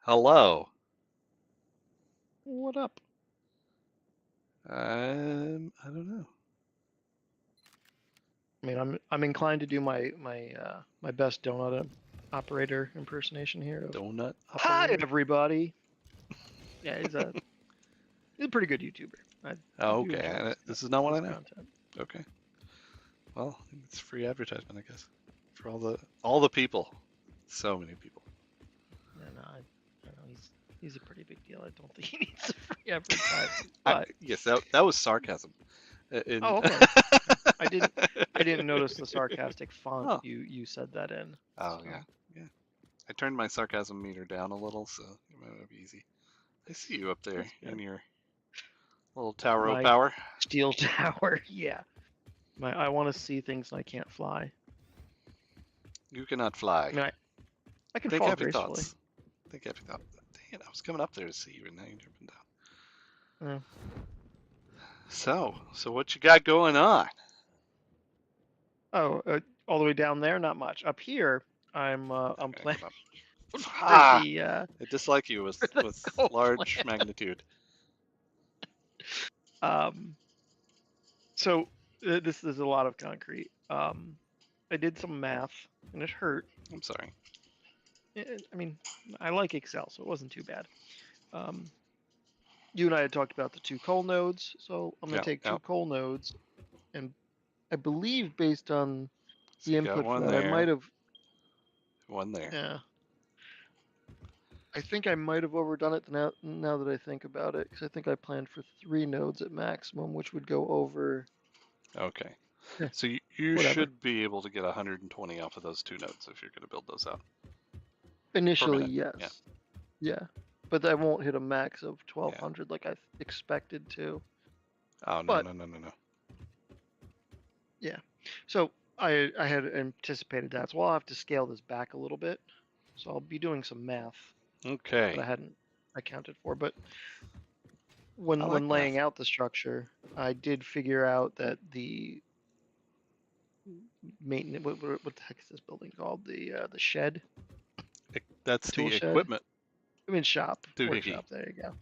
Hello. What up? I don't know. I mean, I'm inclined to do my best donut operator impersonation here of Donut "Hi, operator? everybody." Yeah, he's a pretty good YouTuber. I Oh, do okay. enjoy This is not what I his know. content. Okay. Well, it's free advertisement, I guess, for all the people. So many people. And I know he's a pretty big deal. I don't think he needs a free advertisement. I, But yes, that was sarcasm. In oh, okay. I didn't notice the sarcastic font oh you said that in. oh yeah So yeah. I turned my sarcasm meter down a little, so it might be easy. I see you up there that's good. in your little tower of My power. steel tower. Yeah. I want to see things and I can't fly. You cannot fly. I mean, I can Think fall happy gracefully. thoughts. Think happy thoughts. Dang it! I was coming up there to see you, and now you're jumping down. Uh, So what you got going on? oh, all the way down there, not much. Up here, I'm I'm gonna playing come up. for Ah, the I dislike you for the with coal large plant. magnitude. Um, so this is a lot of concrete. I did some math and it hurt. I'm sorry. I mean, I like Excel, so it wasn't too bad. Um, you and I had talked about the two coal nodes, so I'm going Yeah, to take yeah. two coal nodes, and I believe based on So the you got input for one that, I might there, have. one there. Yeah, I think I might have overdone it now that I think about it, because I think I planned for 3 nodes at maximum, which would go over. Okay. Yeah, So you whatever. should be able to get 120 off of those two nodes if you're going to build those out per Initially, minute. Yeah, yes. Yeah, but I won't hit a max of yeah. 1200 like I expected to. Oh no But no no no no. yeah, so I had anticipated that, so I'll have to scale this back a little bit. So I'll be doing some math that Okay. I hadn't accounted for. But I like when laying math. out the structure, I did figure out that the maintenance. What the heck is this building called? The shed, the That's tool the shed. equipment I mean shop, doohickey. workshop. There you go.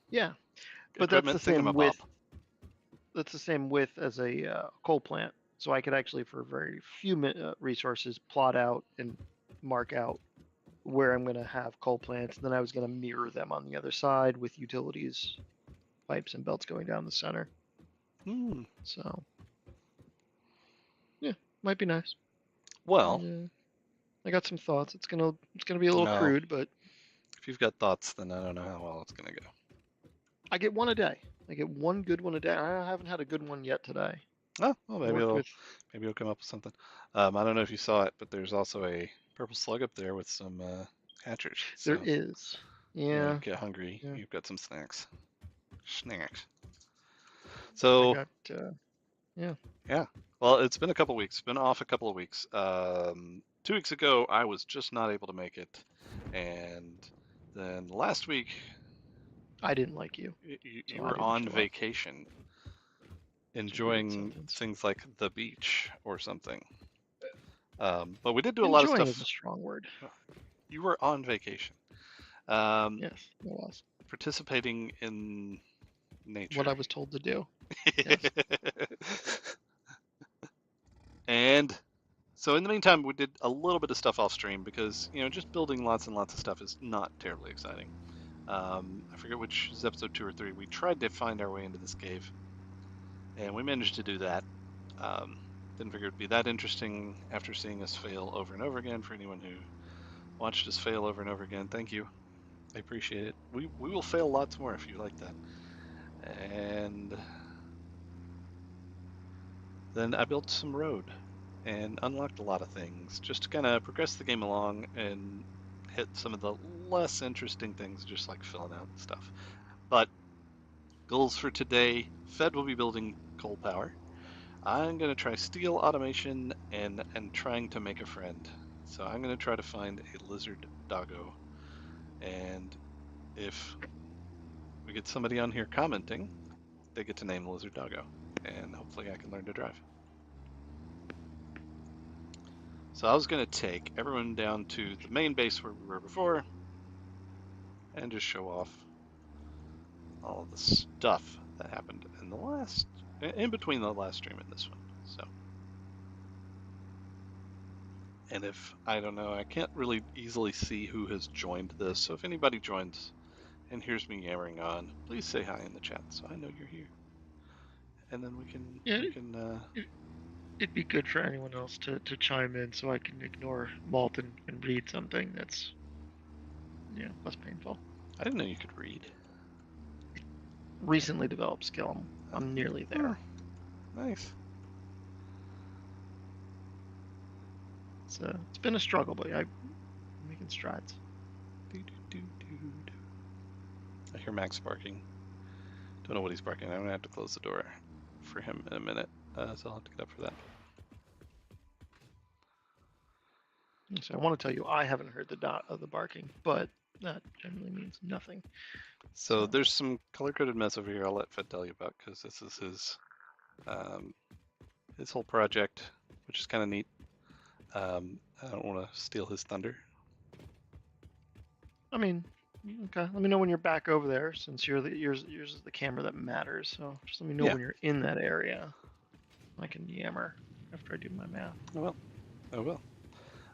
Yeah, but that's the Equipment same width. thingamabob. That's the same width as a coal plant. So I could actually, for very few resources, plot out and mark out where I'm going to have coal plants. And then I was going to mirror them on the other side with utilities, pipes, and belts going down the center. Hmm. So yeah, might be nice. Well, Yeah, I got some thoughts. It's gonna be a little no. crude, but If you've got thoughts, then I don't know how well it's going to go. I get one a day. I get one good one a day. I haven't had a good one yet today. Oh, well, I worked with. maybe it'll come up with something. I don't know if you saw it, but there's also a purple slug up there with some hatchers. There So is. when you Yeah, get hungry, yeah. you've got some snacks. Snacks. I So got. Yeah. yeah, well, it's been a couple weeks. Been off a couple of weeks. 2 weeks ago, I was just not able to make it, and then last week I didn't like you, so you I were didn't on show up. vacation, It's a weird enjoying sentence. things like the beach or something. But we did do a lot of Enjoying is a stuff. strong word. You were on vacation, um, Yes, it was participating in what nature. I was told to do. Yes. And so in the meantime, we did a little bit of stuff off stream because, just building lots and lots of stuff is not terribly exciting. I forget which is episode 2 or 3. We tried to find our way into this cave, and we managed to do that. Um, didn't figure it'd be that interesting after seeing us fail over and over again. For anyone who watched us fail over and over again, thank you. I appreciate it. We will fail lots more if you like that. And then I built some road and unlocked a lot of things just to kind of progress the game along and hit some of the less interesting things, just like filling out stuff. But goals for today: Fed will be building coal power. I'm gonna try steel automation and trying to make a friend. So I'm gonna try to find a lizard doggo, and if we get somebody on here commenting, they get to name the lizard doggo, and hopefully I can learn to drive. So I was gonna take everyone down to the main base where we were before, and just show off all of the stuff that happened in between the last stream and this one. So, and if I don't know, I can't really easily see who has joined this. So if anybody joins and hears me yammering on, please say hi in the chat so I know you're here, and then we can Yeah, we can. it, it'd be good for anyone else to chime in so I can ignore Malt and read something that's less painful. I didn't know you could read. Recently developed skill. I'm nearly Oh, there. nice. It's been a struggle, but I'm making strides. I hear Max barking. Don't know what he's barking. I'm gonna have to close the door for him in a minute, so I'll have to get up for that. So I want to tell you I haven't heard the dot of the barking, but that generally means nothing. So there's some color-coded mess over here I'll let Fed tell you about, because this is his whole project, which is kind of neat. I don't want to steal his thunder. I mean, okay. Let me know when you're back over there, since yours is the camera that matters. So just let me know Yeah. when you're in that area. I can yammer after I do my math. I will.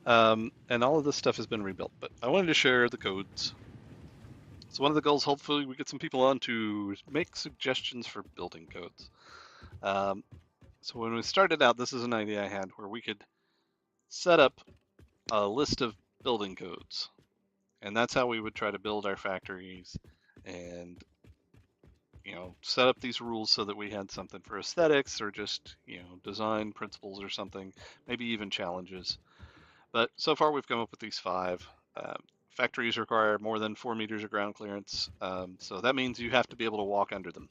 And all of this stuff has been rebuilt, but I wanted to share the codes. So one of the goals, hopefully, we get some people on to make suggestions for building codes. So when we started out, this is an idea I had where we could set up a list of building codes, and that's how we would try to build our factories and set up these rules so that we had something for aesthetics or just design principles or something, maybe even challenges. But so far we've come up with these 5. Factories require more than 4 meters of ground clearance, so that means you have to be able to walk under them.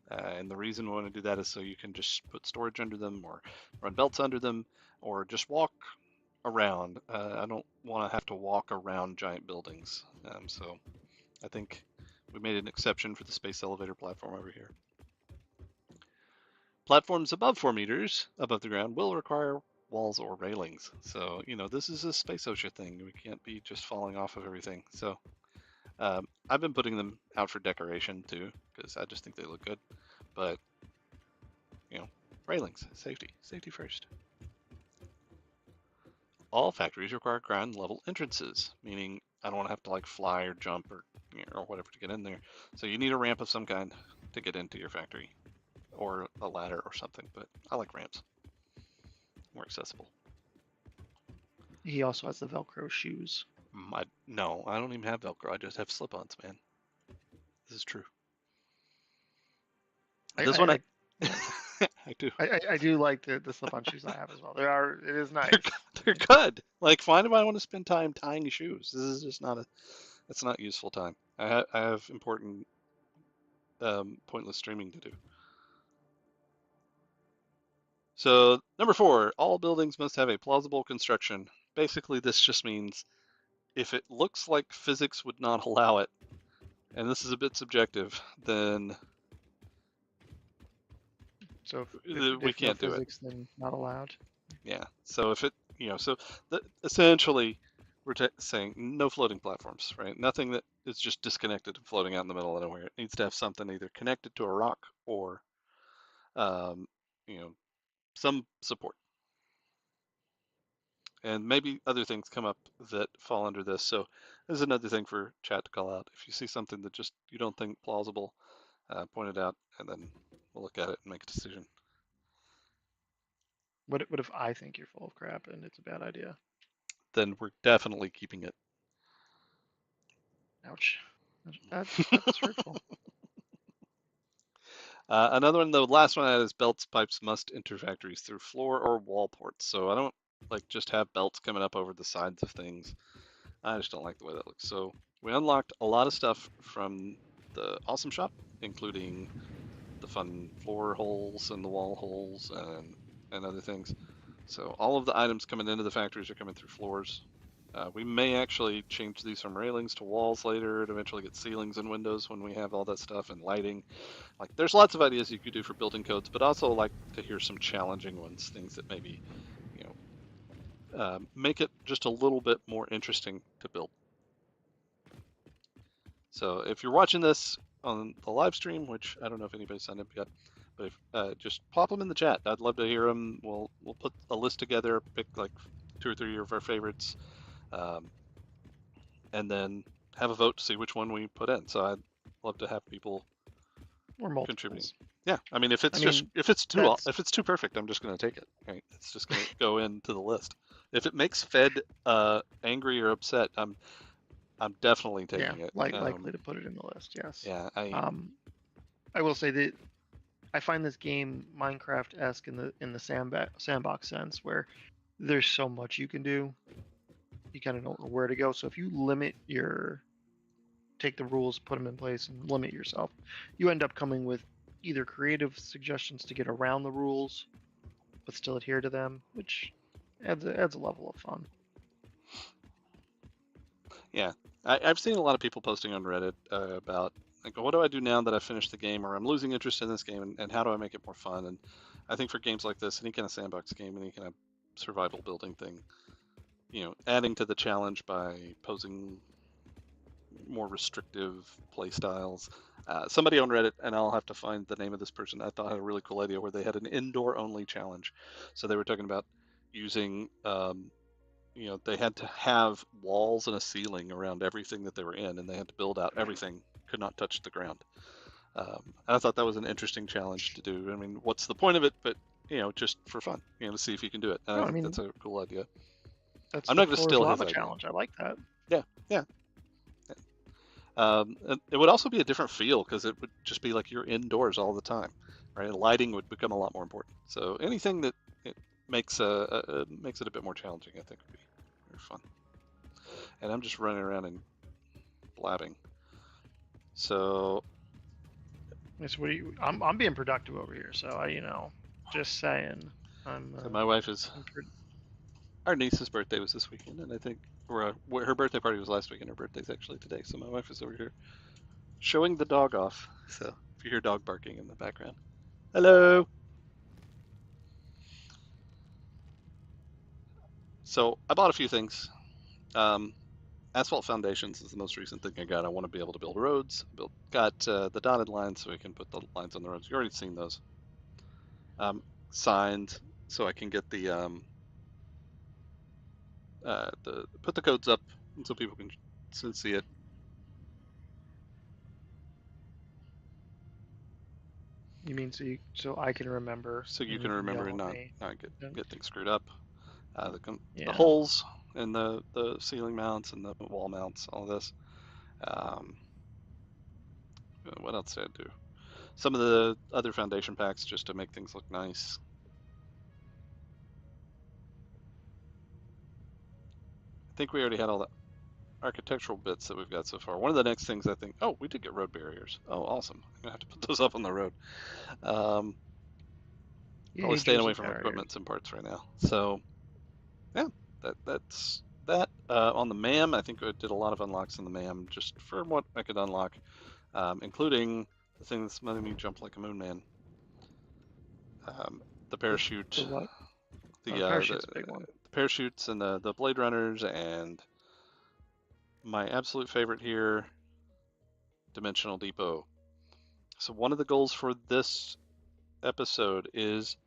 And the reason we want to do that is so you can just put storage under them or run belts under them or just walk around. I don't want to have to walk around giant buildings. So I think we made an exception for the space elevator platform over here. Platforms above 4 meters above the ground will require walls or railings. So, this is a space OSHA thing. We can't be just falling off of everything. So I've been putting them out for decoration too, because I just think they look good. But, railings, safety first. All factories require ground level entrances, meaning I don't want to have to like fly or jump or whatever to get in there. So you need a ramp of some kind to get into your factory, or a ladder or something. But I like ramps, more accessible. He also has the Velcro shoes. No, I don't even have Velcro. I just have slip-ons, man. This is true. This one I I do. I do like the slip-on shoes I have as well. It is nice. They're good. Like, why do I want to spend time tying shoes? This is just not it's not useful time. I have important, pointless streaming to do. So number 4, all buildings must have a plausible construction. Basically, this just means if it looks like physics would not allow it, and this is a bit subjective, then So we if no can't do it. physics, then not allowed. Yeah. So if it, essentially, we're saying no floating platforms, right? Nothing that is just disconnected and floating out in the middle of nowhere. It needs to have something either connected to a rock or, um, some support. And maybe other things come up that fall under this. So this is another thing for chat to call out. If you see something that just you don't think plausible, point it out, and then we'll look at it and make a decision. What if I think you're full of crap and it's a bad idea? Then we're definitely keeping it. Ouch. That's hurtful. Another one, the last one I had is belts, pipes must enter factories through floor or wall ports. So I don't like just have belts coming up over the sides of things. I just don't like the way that looks. So we unlocked a lot of stuff from the Awesome Shop, including the fun floor holes and the wall holes and other things. So all of the items coming into the factories are coming through floors. We may actually change these from railings to walls later and eventually get ceilings and windows when we have all that stuff and lighting. Like, there's lots of ideas you could do for building codes, but also like to hear some challenging ones, things that maybe, make it just a little bit more interesting to build. So if you're watching this on the live stream, which I don't know if anybody signed up yet, but if, just pop them in the chat. I'd love to hear them. We'll put a list together, pick like 2 or 3 of our favorites, um, and then have a vote to see which one we put in. So I'd love to have people or contributing. multiples. Yeah, I mean, I mean, if it's that's too perfect, I'm just going to take it. Right? It's just going to go into the list. If it makes Fed angry or upset, I'm definitely yeah, taking it. likely to put it in the list. Yes. Yeah, Um, I will say that I find this game Minecraft-esque in the sandbox sense, where there's so much you can do, you kind of don't know where to go. So if you take the rules, put them in place, and limit yourself, you end up coming with either creative suggestions to get around the rules, but still adhere to them, which adds a level of fun. yeah. I've seen a lot of people posting on Reddit about like, what do I do now that I finished the game, or I'm losing interest in this game, and how do I make it more fun? And I think for games like this, any kind of sandbox game, any kind of survival building thing, adding to the challenge by posing more restrictive play styles. Somebody on Reddit, and I'll have to find the name of this person, I thought had a really cool idea where they had an indoor only challenge. So they were talking about using, they had to have walls and a ceiling around everything that they were in, and they had to build out everything, could not touch the ground. And I thought that was an interesting challenge to do. I mean, what's the point of it? But, just for fun, to see if you can do it. And No, I I think mean that's a cool idea. that's I'm the not going to floor is steal his lava idea. challenge. I like that. Yeah, yeah. It would also be a different feel because it would just be like you're indoors all the time, right? Lighting would become a lot more important. So anything that it makes it a bit more challenging, I think, would be very fun. And I'm just running around and blabbing. So It's what I'm being productive over here, so just saying. so my wife is I'm pretty, our niece's birthday was this weekend, and I think her birthday party was last week, and her birthday's actually today. So my wife is over here showing the dog off. So if you hear dog barking in the background, hello. So I bought a few things. Um, Asphalt foundations is the most recent thing I got. I want to be able to build roads. Got the dotted lines so we can put the lines on the roads. You already seen those. Signs so I can get the put the codes up so people can see it. you mean so I can remember So you and can you can remember yell and at not me. get things screwed up. The Yeah. holes and the ceiling mounts and the wall mounts, all this. Um, what else did I do? Some of the other foundation packs just to make things look nice. I think we already had all the architectural bits that we've got so far. One of the next things I think, oh, we did get road barriers. Oh, awesome. I'm gonna have to put those up on the road. Um, Probably Yay, staying away drizzle from barriers. equipment and parts right now. So yeah, that's that. On the MAM, I think I did a lot of unlocks in the MAM just for what I could unlock, including the thing that's letting me jump like a moon man. The The parachute, what? Oh, the, the uh, the parachute's a big one. the parachutes and the Blade Runners, and my absolute favorite here, Dimensional Depot. So one of the goals for this episode is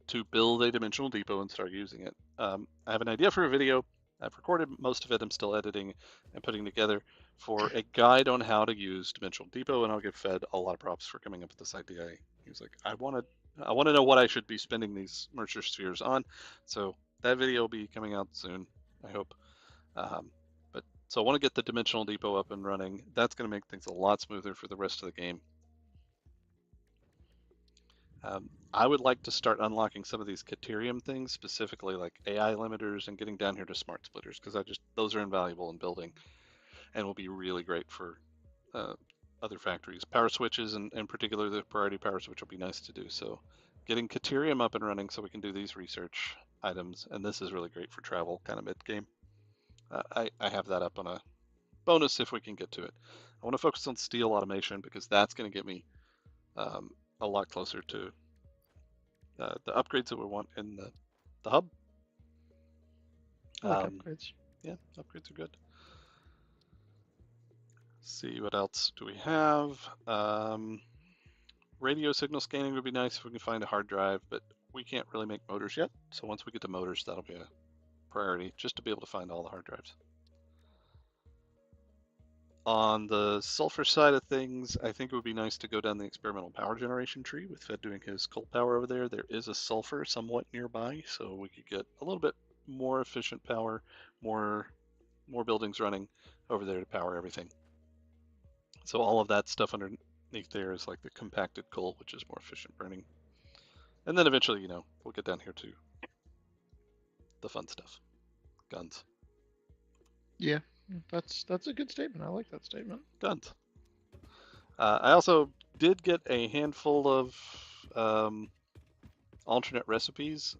to build a dimensional depot and start using it. I have an idea for a video. I've recorded most of it. I'm still editing and putting together for a guide on how to use Dimensional Depot, and I'll give Fed a lot of props for coming up with this idea. He was like, I want to know what I should be spending these Mercer spheres on. So that video will be coming out soon, I hope. But so I want to get the Dimensional Depot up and running. That's going to make things a lot smoother for the rest of the game. I would like to start unlocking some of these Caterium things, specifically like AI limiters and getting down here to smart splitters, because those are invaluable in building and will be really great for uh, other factories. Power switches, and in particular the priority power switch, will be nice to do. So getting Caterium up and running so we can do these research items, and this is really great for travel kind of mid-game. I have that up on a bonus if we can get to it. I want to focus on steel automation because that's going to get me a lot closer to the upgrades that we want in the hub. I like upgrades. Yeah, upgrades are good. see, what else do we have? Radio signal scanning would be nice if we can find a hard drive, but we can't really make motors yet. So once we get to motors, that'll be a priority, just to be able to find all the hard drives. On the sulfur side of things, I think it would be nice to go down the experimental power generation tree with Fed doing his coal power over there. There is a sulfur somewhat nearby, so we could get a little bit more efficient power, more buildings running over there to power everything. So all of that stuff underneath there is like the compacted coal, which is more efficient burning. And then eventually, we'll get down here to the fun stuff, guns. Yeah, that's a good statement. I like that statement. Guns. I also did get a handful of alternate recipes,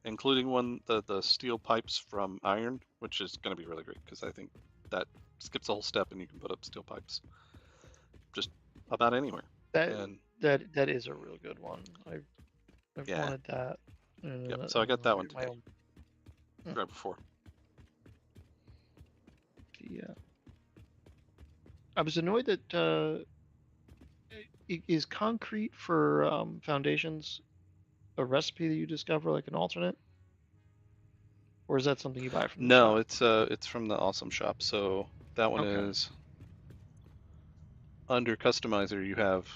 including the steel pipes from iron, which is going to be really great because I think that skips a whole step and you can put up steel pipes just about anywhere. That And that is a real good one. I've yeah, wanted that. yep. So I got that one My today, own. right before. Yeah. I was annoyed that is concrete for foundations a recipe that you discover like an alternate, or is that something you buy from the No, shop? it's from the Awesome Shop. So that one Okay. is under Customizer. You have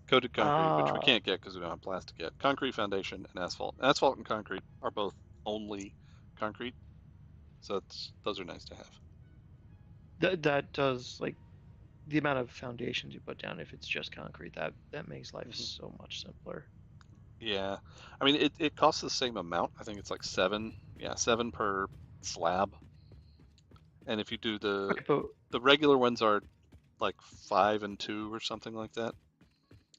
coated concrete, which we Ah, can't get because we don't have plastic yet. Concrete foundation and asphalt. Asphalt and concrete are both only concrete, so those are nice to have. that does like the amount of foundations you put down. If it's just concrete, that makes life Hmm. so much simpler. Yeah, I mean it costs the same amount. I think it's like seven. Yeah, seven per slab. And if you do Right, but the regular ones are like 5 and 2 or something like that.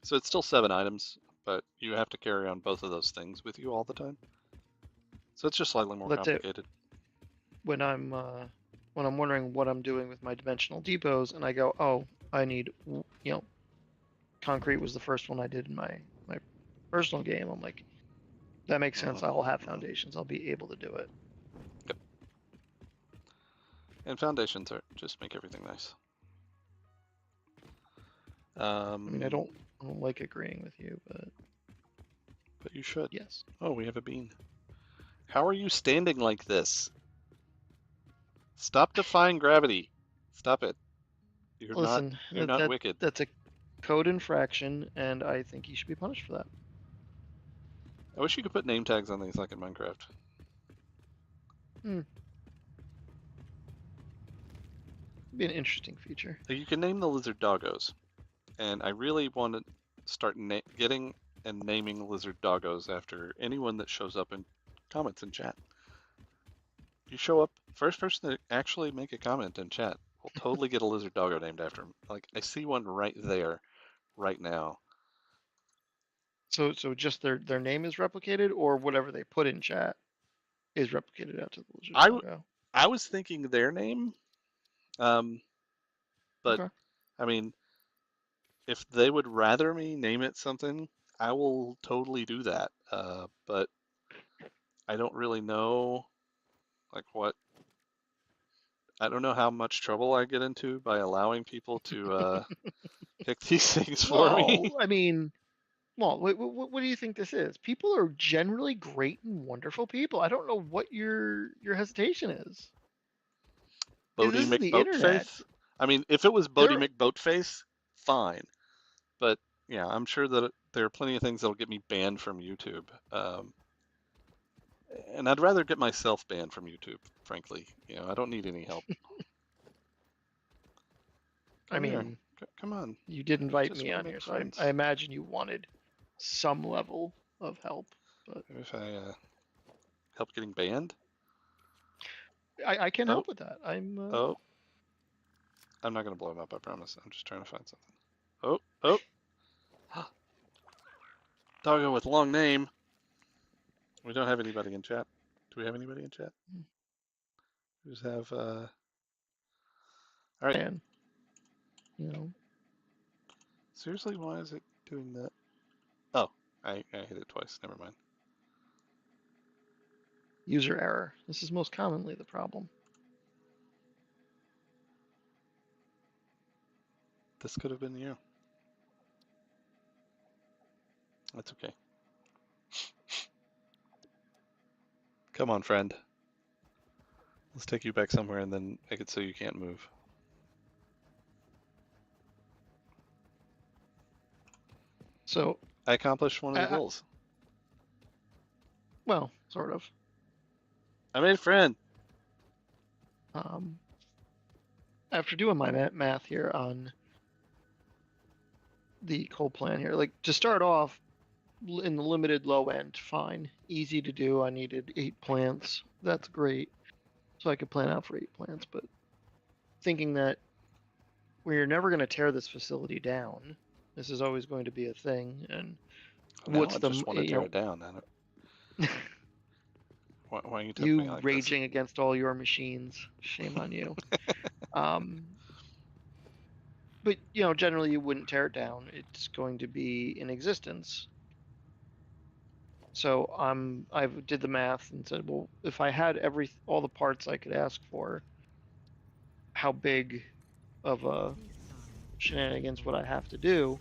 So it's still 7 items, but you have to carry on both of those things with you all the time. So it's just slightly more let's say complicated. when I'm wondering what I'm doing with my dimensional depots, and I go, oh, I need concrete was the first one I did in my personal game. I'm like, that makes sense. Hmm. I'll have Hmm. foundations. I'll be able to do it. Yep. And foundations are just make everything nice. I mean, Um, I don't like agreeing with you, but you should. yes. Oh, we have a bean. How are you standing like this? Stop defying gravity. Stop it. You're not Listen, you're not wicked. that's a code infraction, and I think you should be punished for that. I wish you could put name tags on things like in Minecraft. Hmm, be an interesting feature. Like you can name the lizard doggos, and I really want to start getting and naming lizard doggos after anyone that shows up in comments in chat. You show up, first person to actually make a comment in chat will totally get a lizard doggo named after him. Like I see one right there, right now. So just their name is replicated, or whatever they put in chat is replicated out to the lizard I doggo. I was thinking their name, um, but Okay. I mean, if they would rather me name it something, I will totally do that. But I don't really know, like what. I don't know how much trouble I get into by allowing people to pick these things for me. Well, I mean, well, what do you think this is? People are generally great and wonderful people. I don't know what your hesitation is. Bodie This is the internet. McBoatface. I mean, if it was Bodie There, McBoatface, fine. But yeah, I'm sure that there are plenty of things that'll get me banned from YouTube. And I'd rather get myself banned from YouTube, frankly. I don't need any help. I Come here. mean, Come on. you did I invite just me want to on make here, so friends. I imagine you wanted some level of help. But Maybe if I help getting banned. I can Oh, help with that. oh. I'm not going to blow him up, I promise. I'm just trying to find something. Oh, oh. Doggo with long name. We don't have anybody in chat. Do we have anybody in chat? We just have, all right. man, you know, Seriously, why is it doing that? Oh, I hit it twice. Never mind. user error. This is most commonly the problem. This could have been you. That's okay. Come on, friend. Let's take you back somewhere and then make it so you can't move. So, I accomplished one of the I, goals. well, sort of. I made a friend. Um, After doing my math here on the coal plant here, like to start off in the limited low end, fine, easy to do. I needed 8 plants. That's great. So I could plan out for 8 plants, but thinking that we're never going to tear this facility down. This is always going to be a thing. And Now what's I the, just want to tear it down. I don't, why are you tempting me you like this? raging against all your machines? Shame on you. Um, but generally you wouldn't tear it down. It's going to be in existence. So I did the math and said, well, if I had all the parts I could ask for, how big of a shenanigans would I have to do?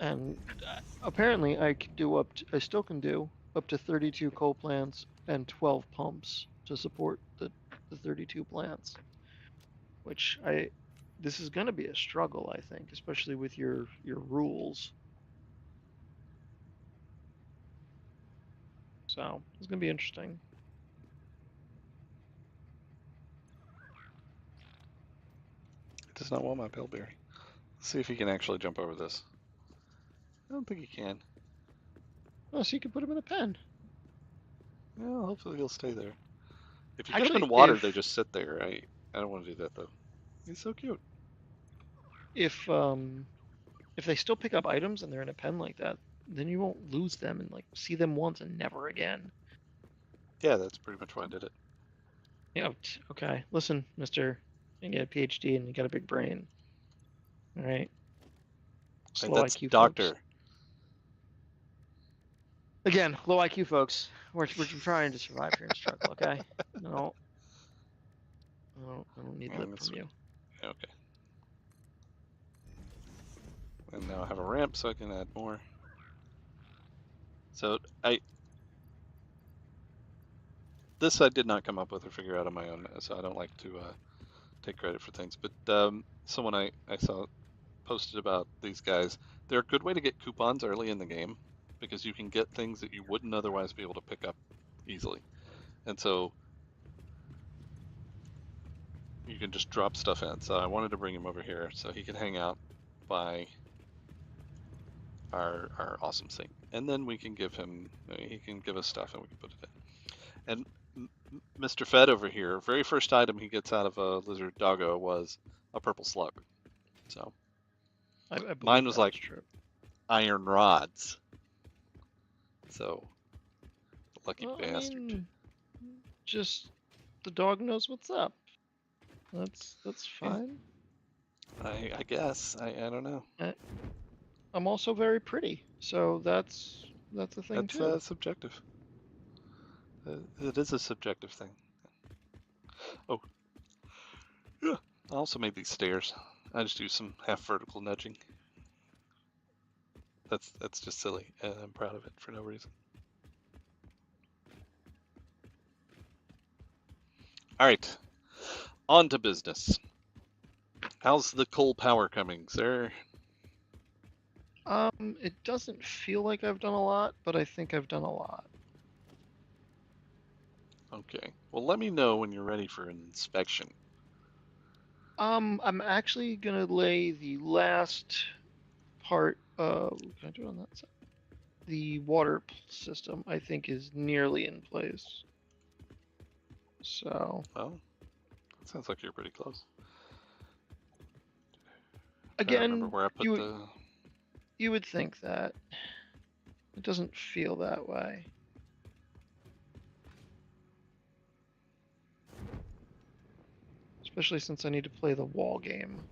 And apparently I still can do up to 32 coal plants and 12 pumps to support the 32 plants, which this is going to be a struggle, I think, especially with your rules. So it's going to be interesting. It does not want my bilberry. Let's see if he can actually jump over this. I don't think he can. Oh, so you can put them in a pen. Well, hopefully he'll stay there. If you get him Actually, in water, they just sit there, right? I don't want to do that though. He's so cute. if um if they still pick up items and they're in a pen like that, then you won't lose them and like see them once and never again. Yeah, that's pretty much why I did it. Okay. Listen, Mister, you get a PhD and you got a big brain. All right. Right, Slow that's IQ folks. doctor. Again, low IQ folks. We're trying to survive here and struggle. Okay. No, I don't need lip That's from you. okay. And now I have a ramp, so I can add more. So this I did not come up with or figure out on my own, so I don't like to take credit for things. But someone I saw posted about these guys. They're a good way to get coupons early in the game because you can get things that you wouldn't otherwise be able to pick up easily. And so you can just drop stuff in. So I wanted to bring him over here so he could hang out by our awesome sink. And then we can give him, he can give us stuff and we can put it in. And Mr. Fed over here, very first item he gets out of a lizard doggo was a purple slug. So I mine believe was that like is true. iron rods. So lucky Well, I bastard. mean, just the dog knows what's up. That's Yeah, fine. I guess. I don't know. I, I'm also very pretty, so that's a thing That's too. subjective. It is a subjective thing. Oh, yeah. I also made these stairs. I just do some half vertical nudging. That's just silly, and I'm proud of it for no reason. All right, on to business. How's the coal power coming, sir? It doesn't feel like I've done a lot, but I think I've done a lot. Okay. Well, let me know when you're ready for an inspection. I'm actually gonna lay the last part of, can I do it on that side? The water system, I think, is nearly in place. So, Well, that sounds like you're pretty close. Trying to remember again, where I put the. you would think that. It doesn't feel that way. Especially since I need to play the wall game.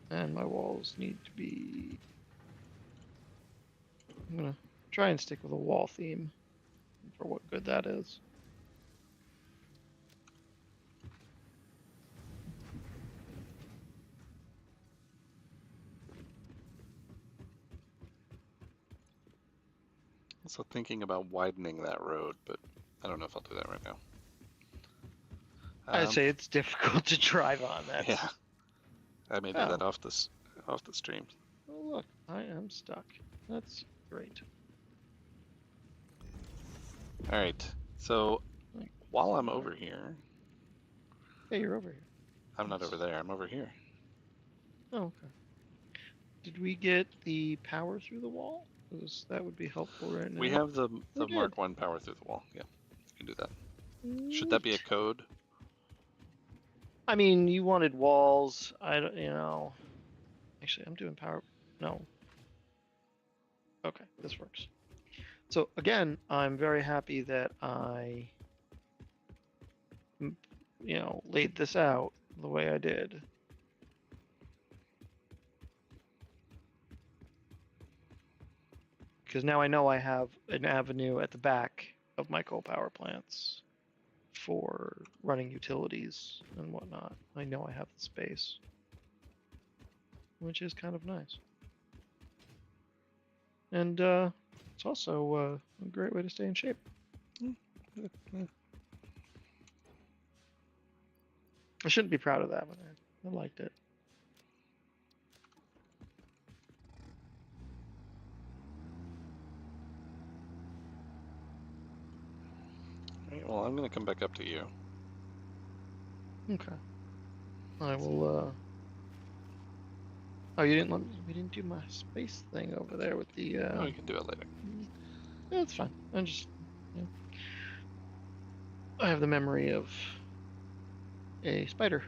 And my walls need to be... I'm gonna try and stick with a wall theme for what good that is. Also thinking about widening that road, but I don't know if I'll do that right now. I'd say it's difficult to drive on. Yeah, That's I may do that oh, off the stream. oh look, I am stuck. That's great. All right. So Like, while I'm over here, hey, you're over here. I'm not over That's there. I'm over here. oh, okay. Did we get the power through the wall? 'Cause that would be helpful right We now. have the We Mark did. 1 power through the wall. Yeah, you can do that. Should that be a Neat. code? I mean, you wanted walls. I don't, you know. Actually, I'm doing power. No. Okay, this works. So again, I'm very happy that I, laid this out the way I did. Because now I know I have an avenue at the back of my coal power plants for running utilities and whatnot. I know I have the space, which is kind of nice. And it's also a great way to stay in shape. I shouldn't be proud of that, but I liked it. Right, well, I'm gonna come back up to you. Okay. I will. Oh, you didn't let me. We didn't do my space thing over there with the. Oh, you can do it later. Yeah, it's fine. I'm just. You know, I have the memory of a spider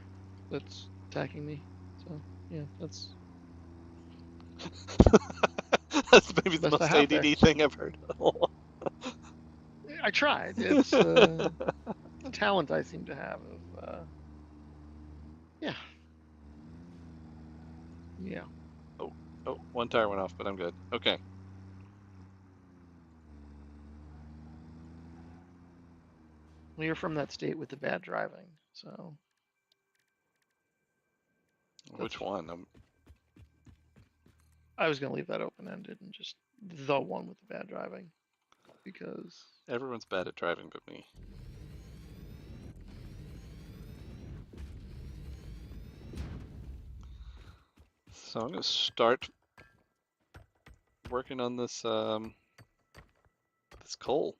that's attacking me. So yeah, that's That's maybe the the best I most have there. ADD thing I've heard. I tried. It's a talent I seem to have of. Yeah. Yeah. Oh, oh, one tire went off, but I'm good. Okay. Well, you're from that state with the bad driving, so that's Which fine. one? I was gonna leave that open ended and just the one with the bad driving because Everyone's bad at driving but me. So I'm gonna start working on this coal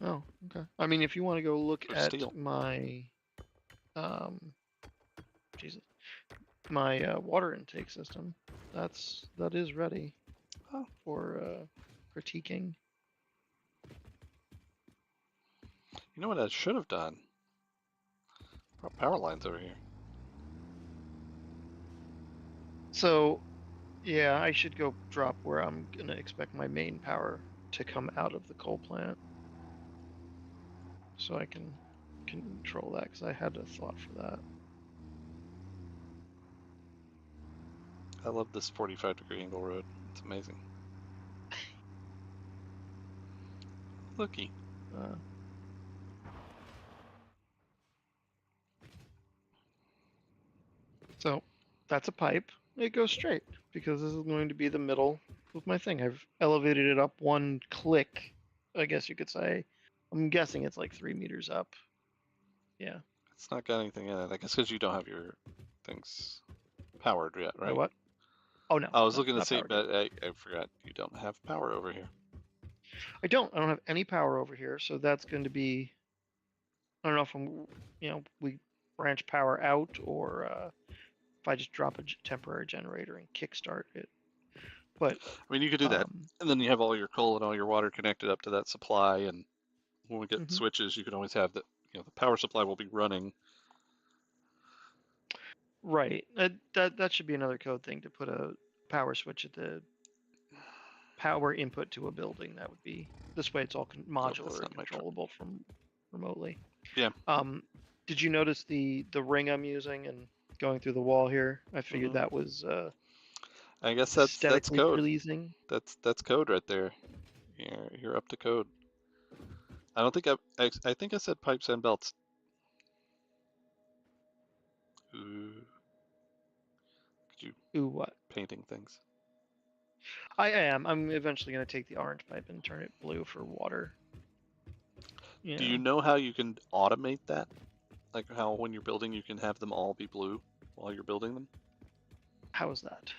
oh, okay. I mean, if you want to go look or at steel. my um, Jesus, my water intake system, that is ready Oh, for critiquing. you know what I should have done? Brought power lines over here. So yeah, I should go drop where I'm gonna expect my main power to come out of the coal plant, so I can control that because I had a thought for that. I love this 45-degree angle road. It's amazing. Looky. Uh, so that's a pipe. It goes straight because this is going to be the middle of my thing. I've elevated it up one click, I guess you could say. I'm guessing it's like 3 meters up. Yeah. It's not got anything in it. I guess because you don't have your things powered yet, My right? what? Oh no, I was no, looking to not see, powered yet. but I forgot you don't have power over here. I don't. I don't have any power over here, so that's going to be. I don't know if we branch power out or if I just drop a temporary generator and kickstart it. But I mean, you could do that, and then you have all your coal and all your water connected up to that supply. And when we get mhm. switches, you can always have the power supply will be running. Right. That should be another code thing to put a power switch at the power input to a building. That would be this way. It's all Oh, that's modular and not my truck. controllable from remotely. Yeah. Did you notice the ring I'm using and going through the wall here? I figured Hmm. that was I guess that's aesthetically code. pleasing. That's code right there. You're up to code. I don't think I think I said pipes and belts. Ooh, could you Ooh, what? painting things? I am. I'm eventually going to take the orange pipe and turn it blue for water. Do you Yeah. know how you can automate that? Like how when you're building, you can have them all be blue while you're building them? How is that?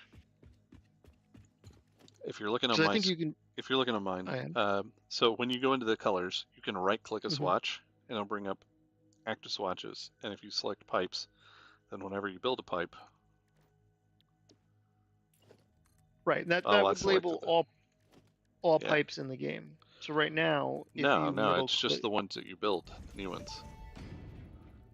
If you're looking on Because I my, think you can. if you're looking on mine, I am. so when you go into the colors, you can right-click a Hmm. swatch, and it'll bring up active swatches. And if you select pipes, then whenever you build a pipe, Right. That oh, I would label selected the, all yeah. pipes in the game. So right now, if No, you no, middle it's just click, the ones that you build, the new ones.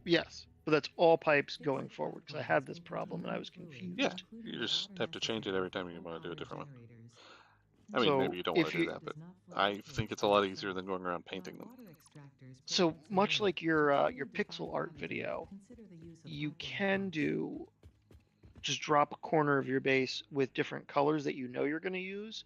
yes, but that's all pipes going forward. Because I had this problem and I was Yeah, confused. you just have to change it every time you want to do a different one. I mean, maybe So you don't want if to do you, that, but I think it's a lot easier than going around painting them. so much like your pixel art video, you can do just drop a corner of your base with different colors that you know you're going to use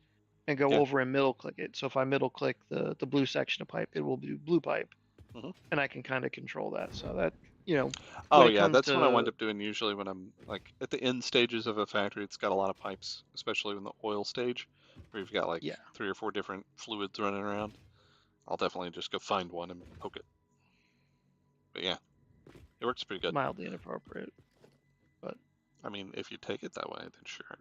and go Yeah. over and middle click it. So if I middle click the blue section of pipe, it will do blue pipe, Hmm. and I can kind of control that. So that, you know, when Oh it yeah, comes that's what I wind to, up doing usually when I'm like at the end stages of a factory. It's got a lot of pipes, especially in the oil stage, where you've got like yeah, 3 or 4 different fluids running around. I'll definitely just go find one and poke it. But yeah, it works pretty good. mildly inappropriate, but I mean, if you take it that way, then sure.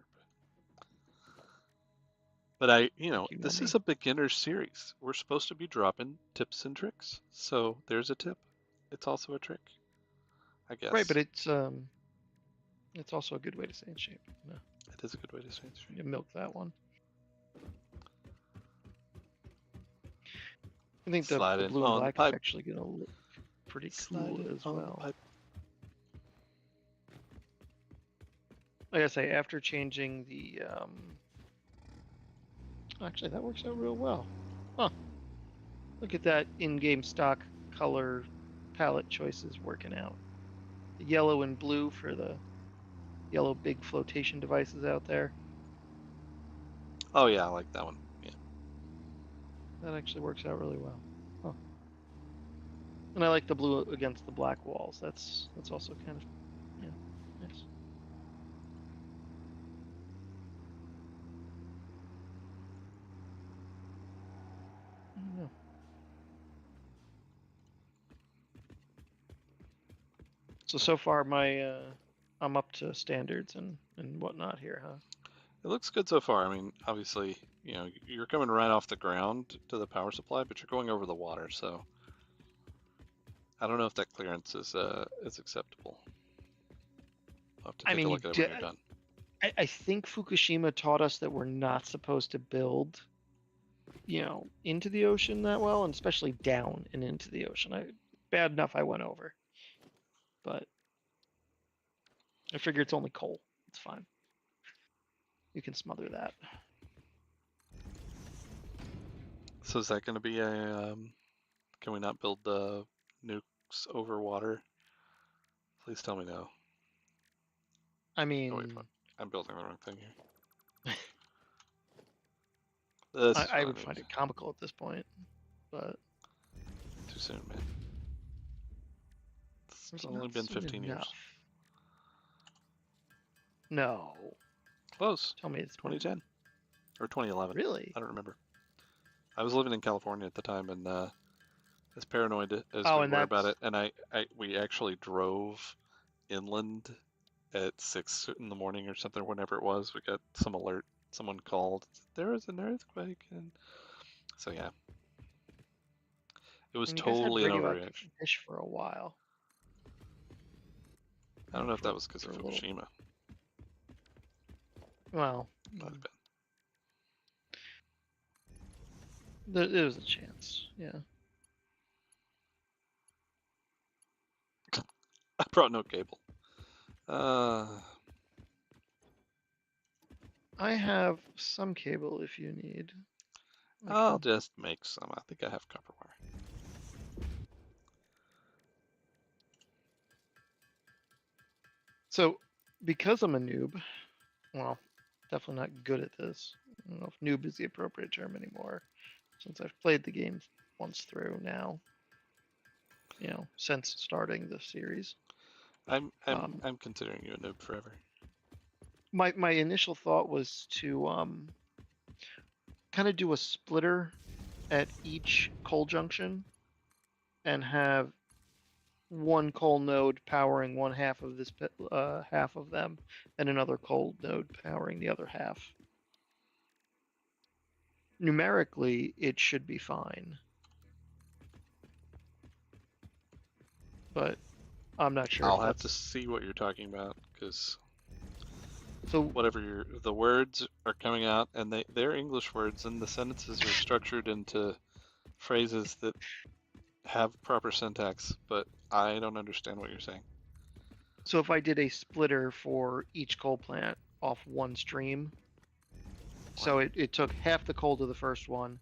But I, like you know this is me. a beginner series. We're supposed to be dropping tips and tricks. So there's a tip. It's also a trick, I Right, but guess. it's also a good way to stay in shape. No, It is a good way to say it. you milk that one. I think Slide the in blue and on the black is pipe. actually gonna look pretty Slide cool in as on the well. pipe. Like I say, after changing the actually that works out real well. Huh. Look at that in-game stock color palette choices working out. The yellow and blue for the yellow big flotation devices out there. Oh yeah, I like that one. Yeah. That actually works out really well. Huh. And I like the blue against the black walls. That's also kind of, yeah, nice. Yeah. So far my I'm up to standards and whatnot here, huh? It looks good so far. I mean, obviously, you're coming right off the ground to the power supply, but you're going over the water, so I don't know if that clearance is acceptable. I'll have to I take a mean, look at it when you're done. I think Fukushima taught us that we're not supposed to build, into the ocean that well, and especially down and into the ocean. Bad enough I went over, but I figure it's only coal. It's fine. You can smother that. So is that going to be a can we not build the nukes over water? Please tell me no. I Oh wait, mean, I'm building the wrong thing here. This is I what I would need. find it comical at this point, but Too soon, man. It's there's only not been soon 15 years. enough. No, Close. tell me it's been 2010 or 2011. really. I don't remember. I was living in California at the time, and as paranoid as Oh, we and were about that's it, and we actually drove inland at 6 in the morning or something. Whenever it was, we got some alert. Someone called. There was an earthquake, and so yeah, it was and you guys had totally an radioactive overreaction. fish for a while. I don't know if that was because of For a little. Fukushima. Well, Might have there's a chance. Yeah. been. I brought no cable. Uh, I have some cable if you need. I'll just make some. I think I have copper wire. So, because I'm a noob, well, definitely not good at this. I don't know if noob is the appropriate term anymore, since I've played the game once through now, since starting the series. I'm I'm Um, I'm considering you a noob forever. my initial thought was to kind of do a splitter at each coal junction and have one coal node powering one half of this half of them, and another coal node powering the other half. Numerically, it should be fine, but I'm not sure I'll if have to that's see what you're talking about, because so. whatever the words are coming out, and they're English words, and the sentences are structured into phrases that have proper syntax, but I don't understand what you're saying. So if I did a splitter for each coal plant off one stream, so it took half the coal to the first one,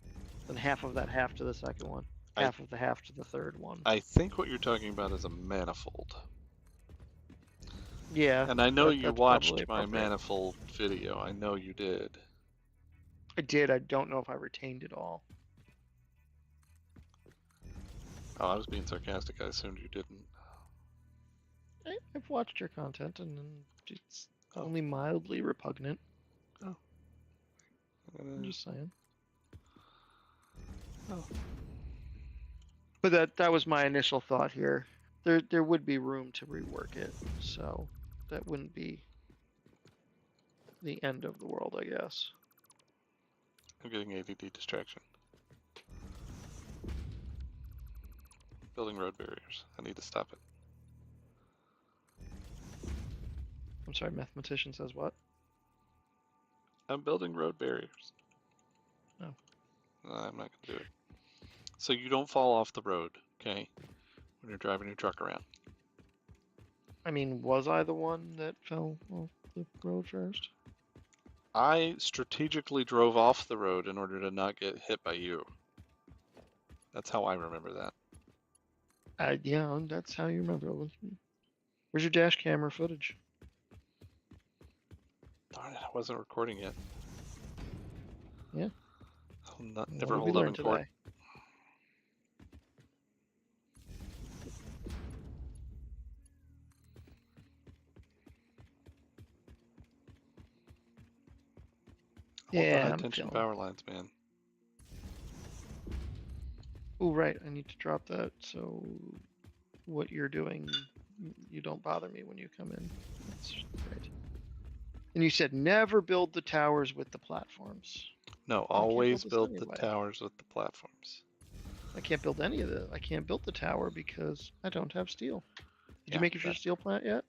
then half of that half to the second one, I half of the half to the third one. I think what you're talking about is a manifold. Yeah, And I know you that's probably watched my appropriate. manifold video. I know you did. I did. I don't know if I retained it all. Oh, I was being sarcastic. I assumed you didn't. I've watched your content, and it's Oh, only mildly repugnant. oh. I'm just saying. Oh. But that was my initial thought here. There would be room to rework it, so that wouldn't be the end of the world, I guess. I'm getting ADD distraction. Building road barriers. I need to stop it. I'm sorry, mathematician says what? I'm building road barriers. Oh. No, I'm not going to do it. So you don't fall off the road, okay? When you're driving your truck around. I mean, was I the one that fell off the road first? I strategically drove off the road in order to not get hit by you. That's how I remember that. Yeah, that's how you remember it. Where's your dash camera footage? Darn it, I wasn't recording yet. Yeah. I'll What never did we hold up learn in court. today? I want the Yeah, high I'm tension feeling. power lines, man. Oh, right. I need to drop that. So, what you're doing, you don't bother me when you come in. That's great. And you said never build the towers with the platforms. No, Well, I can't build always this build the anyway. towers with the platforms. I can't build any of the. I can't build the tower because I don't have steel. Did you Yeah, make your steel plant yet?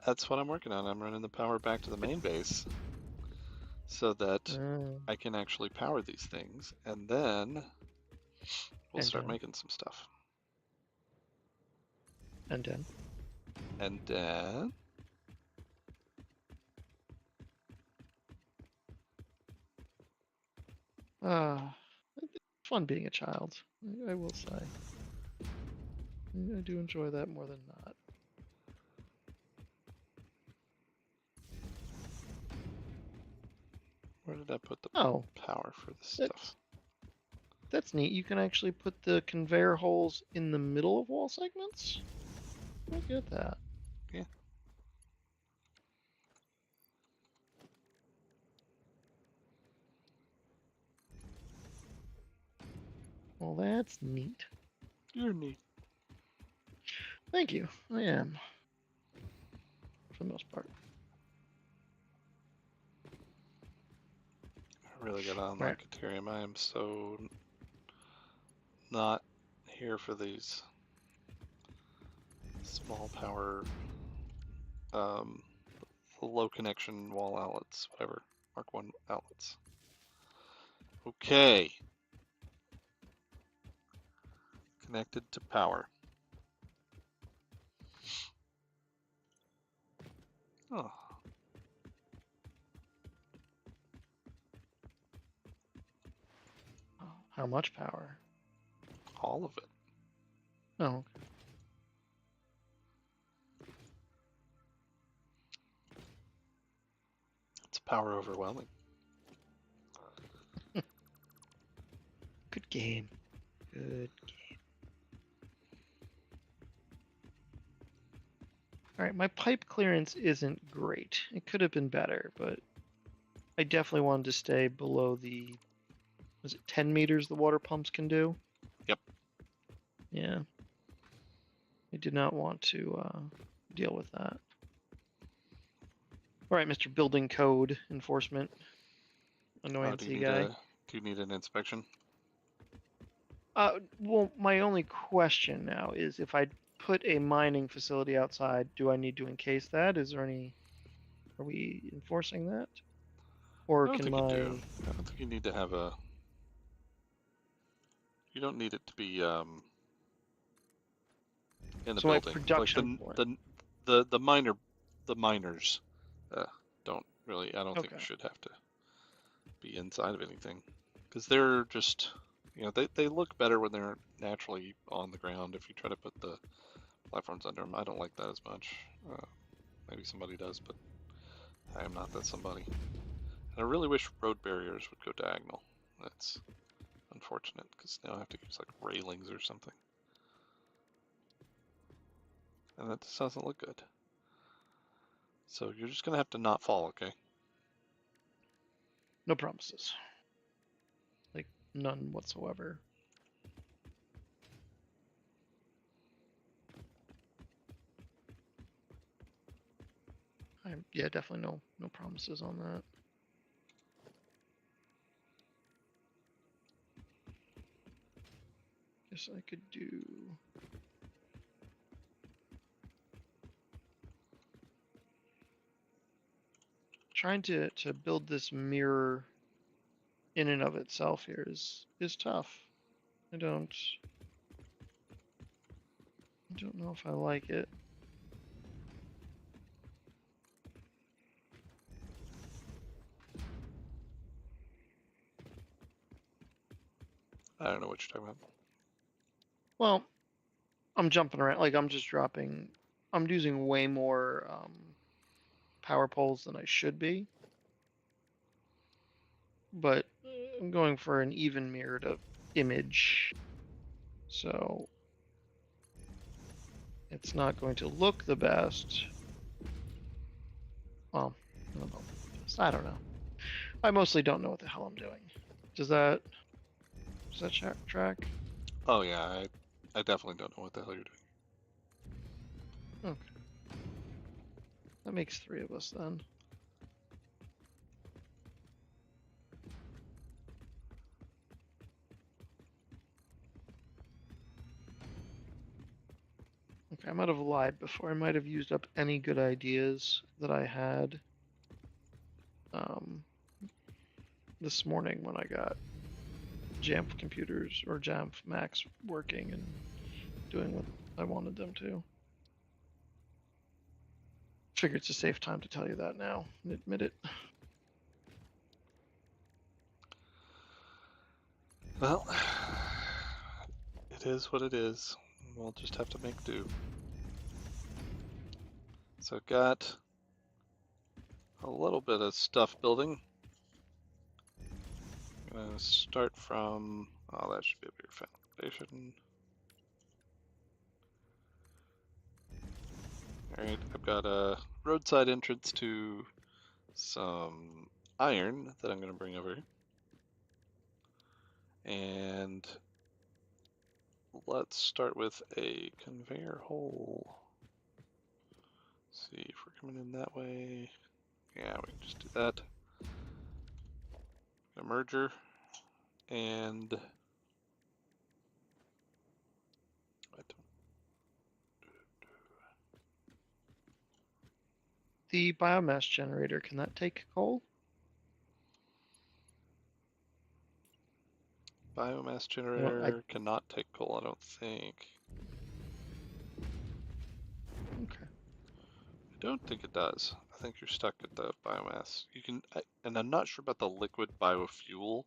that's what I'm working on. I'm running the power back to the main base so that Uh, I can actually power these things, and then we'll and start then, making some stuff. and then. And then It's fun being a child. I will say. I do enjoy that more than not. where did I put the Oh, power for this stuff? that's that's neat. You can actually put the conveyor holes in the middle of wall segments. Look at that. Yeah. Well, that's neat. You're neat. Thank you. I am, for the most part. I really gotta Right. unlock Ethereum. I am so not here for these small power, um, low connection wall outlets, whatever. Mark 1 outlets. Okay. Connected to power. Oh. How much power? All of it. Oh, It's power overwhelming. good game. Good game. All right, my pipe clearance isn't great. It could have been better, but I definitely wanted to stay below the is it 10 meters the water pumps can do? Yep. Yeah. I did not want to deal with that. All right, Mr. Building Code Enforcement, annoyancy guy. Do you need an inspection? Well, my only question now is if I put a mining facility outside, do I need to encase that? Is there any? Are we enforcing that? Or I don't can think you my? do. I don't think you need to have a. You don't need it to be in the So my building. Like production point. the miners don't really. I don't think you Okay. should have to be inside of anything because they're just they look better when they're naturally on the ground. If you try to put the platforms under them, I don't like that as much. Maybe somebody does, but I am not that somebody. And I really wish road barriers would go diagonal. That's unfortunate because now I have to use like railings or something, and that just doesn't look good. So you're just gonna have to not fall, okay? No promises. Like none whatsoever. Yeah, definitely no promises on that. Guess I could do. Trying to build this mirror in and of itself here is tough. I don't know if I like it. I don't know what you're talking about. Well, I'm jumping around. Like I'm just dropping. I'm using way more power poles than I should be, but I'm going for an even mirrored image, so it's not going to look the best. Well, I don't know. I don't know. I mostly don't know what the hell I'm doing. Does that track? Oh yeah, I definitely don't know what the hell you're doing. Okay, that makes 3 of us then. Okay, I might have lied before. I might have used up any good ideas that I had this morning when I got Jamf computers or Jamf Macs working and doing what I wanted them to. Figure it's a safe time to tell you that now and admit it. Well, it is what it is. We'll just have to make do. So I've got a little bit of stuff building. I'm gonna start from, oh, that should be a bigger foundation. Alright, I've got a roadside entrance to some iron that I'm gonna bring over here. And let's start with a conveyor hole. See if we're coming in that way. Yeah, we can just do that. A merger and The biomass generator, can that take coal? biomass I generator cannot take coal, I don't think. okay. I don't think it does. I think you're stuck at the biomass. You can, and I'm not sure about the liquid biofuel.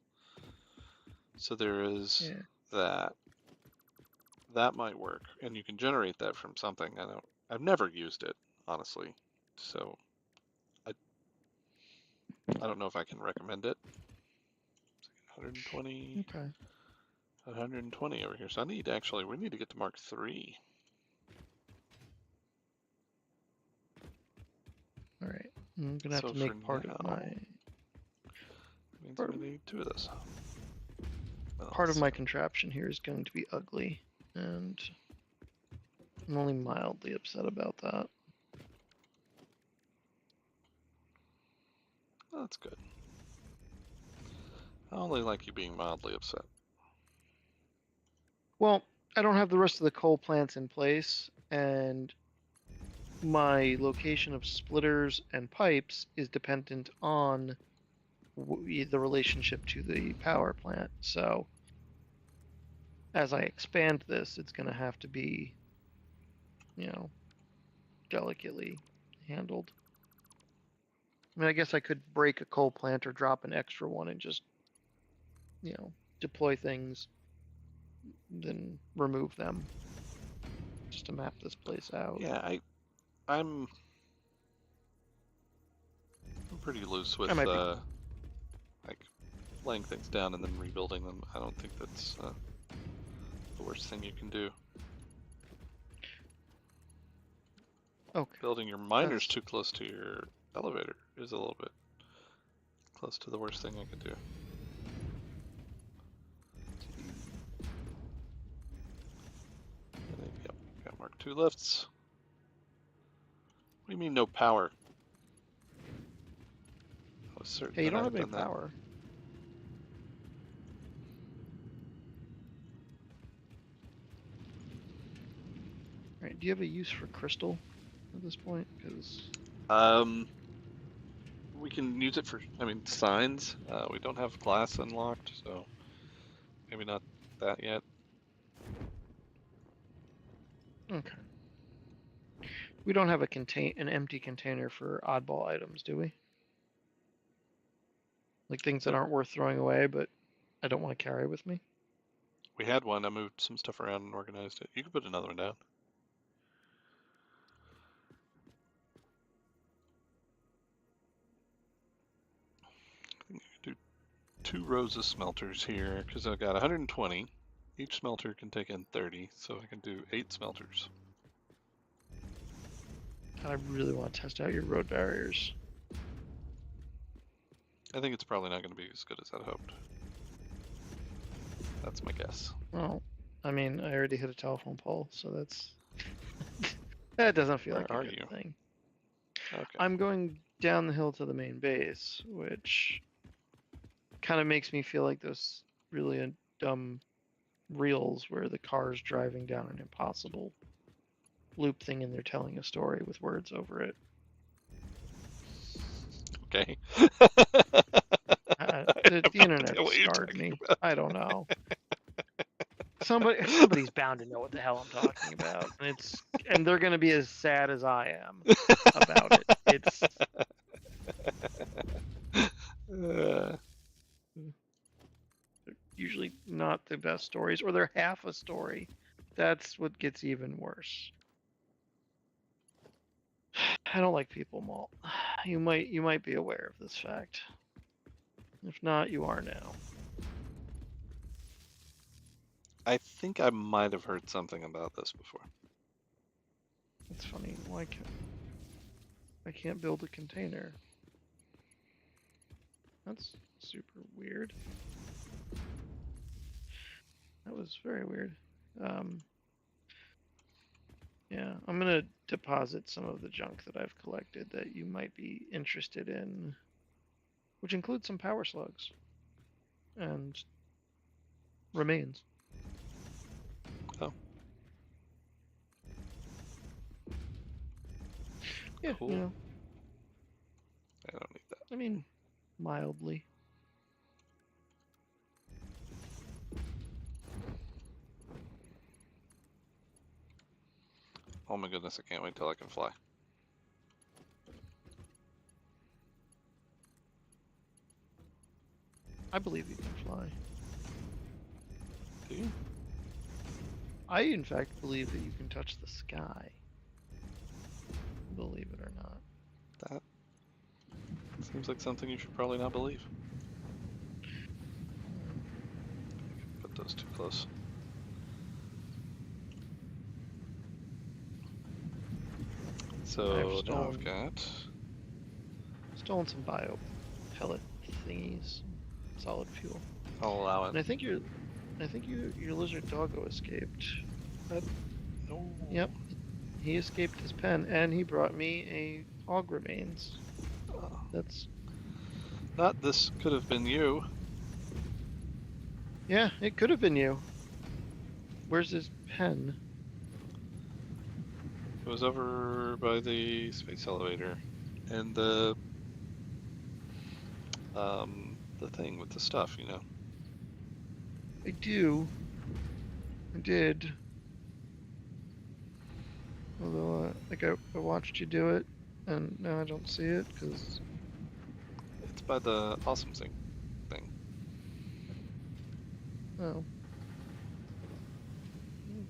So there is Yeah. that. That might work, and you can generate that from something. I've never used it, honestly. So I don't know if I can recommend it. 120, Okay. 120 over here. So we need to get to Mark 3. All right. I'm gonna have So to for make part of now, my it means I'm gonna need 2 of those. part of else? my contraption here is going to be ugly, and I'm only mildly upset about that. Oh, that's good. I only like you being mildly upset. Well, I don't have the rest of the coal plants in place, and my location of splitters and pipes is dependent on the relationship to the power plant. So as I expand this, it's going to have to be, delicately handled. I mean, I guess I could break a coal plant or drop an extra one and just, deploy things, then remove them, just to map this place out. Yeah, I'm pretty loose I with might be. like laying things down and then rebuilding them. I don't think that's the worst thing you can do. Okay. Building your miners too close to your elevator is a little bit close to the worst thing I could do. Yep, got Mark II lifts. What do you mean no power? I was certain Hey, you that I don't have had any done that. power. All right, do you have a use for crystal at this point? Because we can use it for, signs. We don't have glass unlocked, so maybe not that yet. okay, we don't have an empty container for oddball items, do we? Like things that Nope. aren't worth throwing away, but I don't want to carry with me. We had one. I moved some stuff around and organized it. You can put another one down. I think you can do 2 rows of smelters here because I've got 120. Each smelter can take in 30, so I can do 8 smelters. I really want to test out your road barriers. I think it's probably not going to be as good as I'd hoped. That's my guess. Well, I mean, I already hit a telephone pole, so that's that doesn't feel Where like a are good you? thing. Okay. I'm going down the hill to the main base, which kind of makes me feel like those really dumb reels where the car's driving down an impossible loop thing and they're telling a story with words over it. Okay. The internet scarred me. About. I don't know. Somebody's bound to know what the hell I'm talking about, and they're gonna be as sad as I am about it. It's usually not the best stories, or they're half a story. That's what gets even worse. I don't like people, Malt. You might be aware of this fact. If not, you are now. I think I might have heard something about this before. It's funny. Why can't I can't build a container? That's super weird. That was very weird. Yeah, I'm gonna deposit some of the junk that I've collected that you might be interested in, which includes some power slugs and remains. Oh, Yeah, cool. I don't need that. I mean, mildly. Oh my goodness, I can't wait till I can fly. I believe you can fly. Do you? I, in fact, believe that you can touch the sky. Believe it or not. That seems like something you should probably not believe. Put those too close. So now I've got stolen some bio pellet thingies, solid fuel. I'll allow it. And I think you're I think your lizard doggo escaped. That, no. Yep, he escaped his pen, and he brought me a hog remains. That's Not this could have been you. yeah, it could have been you. Where's his pen? It was over by the space elevator, and the thing with the stuff, you know. I do. I did. Although, like I watched you do it, and now I don't see it because. It's by the awesome thing. Oh.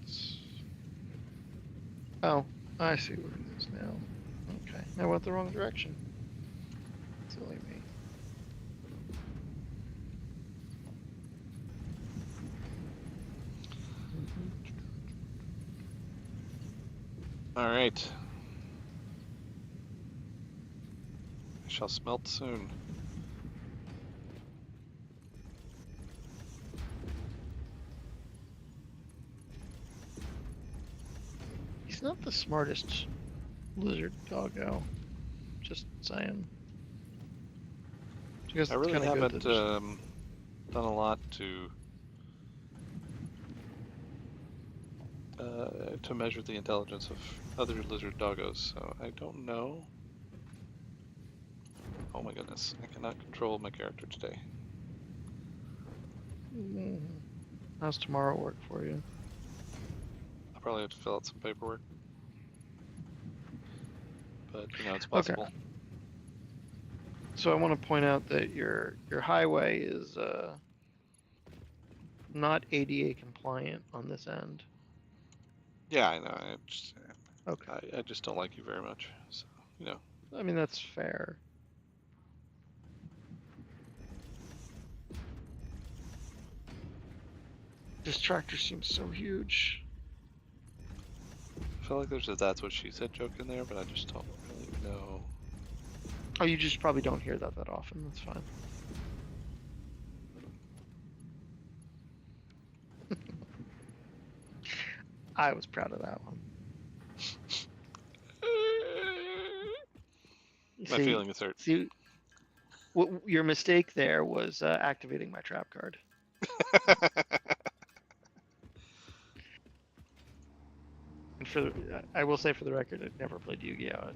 It's... Oh, I see where it is now. Okay, I went the wrong direction. Silly me. All right. I shall smelt soon. He's not the smartest lizard doggo. Just saying. I really haven't done a lot to measure the intelligence of other lizard doggos, so I don't know. Oh my goodness, I cannot control my character today. How's tomorrow work for you? I'll probably have to fill out some paperwork, but you know, it's possible. Okay. So I want to point out that your highway is not ADA compliant on this end. Yeah, I know. Okay. I just don't like you very much, so you know. I mean, that's fair. This tractor seems so huge. I feel like there's a "that's what she said" joke in there, but I just don't really know. Oh, you just probably don't hear that often. That's fine. I was proud of that one. My feeling is hurt. See, your mistake there was activating my trap card. And I will say for the record, I never played Yu-Gi-Oh!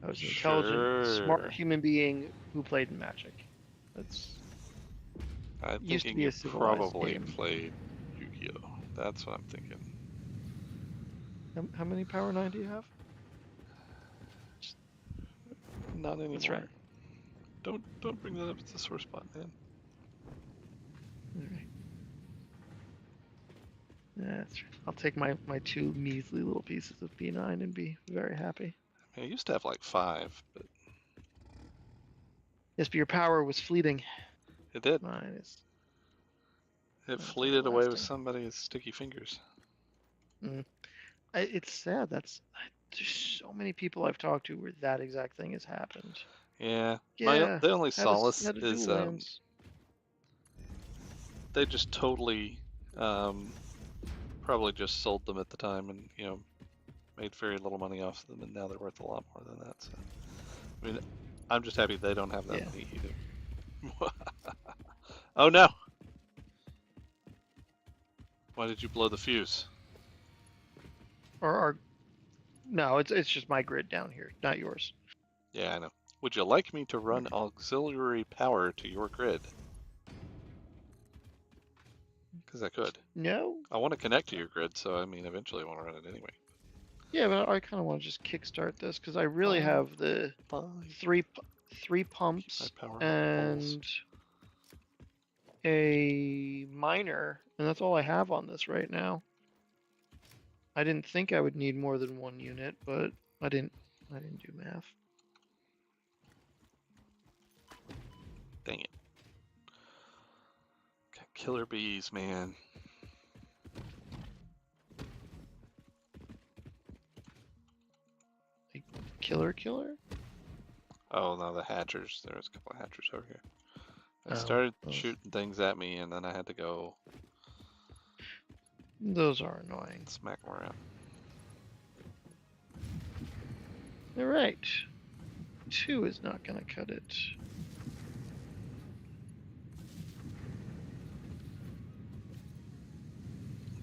I was an intelligent, smart human being who played in Magic. I used to think be you a civilized probably game. played Yu-Gi-Oh! That's what I'm thinking. How many Power 9 do you have? Not anymore. That's right. Don't bring that up as the sore spot, man. Alright. Yeah, that's right. I'll take my two measly little pieces of B9 and be very happy. I used to have like 5, but yes, but your power was fleeting. it did. Mine is. It fleeted away with somebody's sticky fingers. It's sad. There's so many people I've talked to where that exact thing has happened. Yeah. The only solace is they just totally probably just sold them at the time and, you know, made very little money off them, and now they're worth a lot more than that. So, I mean, I'm just happy they don't have that money either. Oh no! Why did you blow the fuse? No, it's just my grid down here, not yours. Yeah, I know. Would you like me to run auxiliary power to your grid? Because I could. No. I want to connect to your grid, so I mean, eventually I want to run it anyway. Yeah, but I kind of want to just kickstart this because I really have the three pumps and a miner, and that's all I have on this right now. I didn't think I would need more than one unit, but I didn't do math. Dang it. Got killer bees, man. Like killer? Oh no, the hatchers. There was a couple of hatchers over here. I started shooting things at me, and then I had to go Those are annoying. Smack them around. All right. 2 is not going to cut it.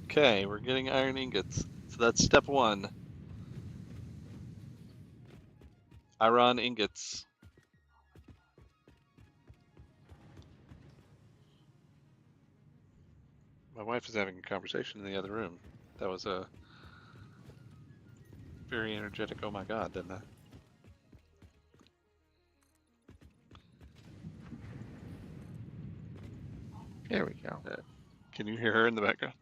Okay, we're getting iron ingots. So that's step 1. Iron ingots. My wife is having a conversation in the other room. That was a very energetic, oh my god, didn't I? There we go. Can you hear her in the background?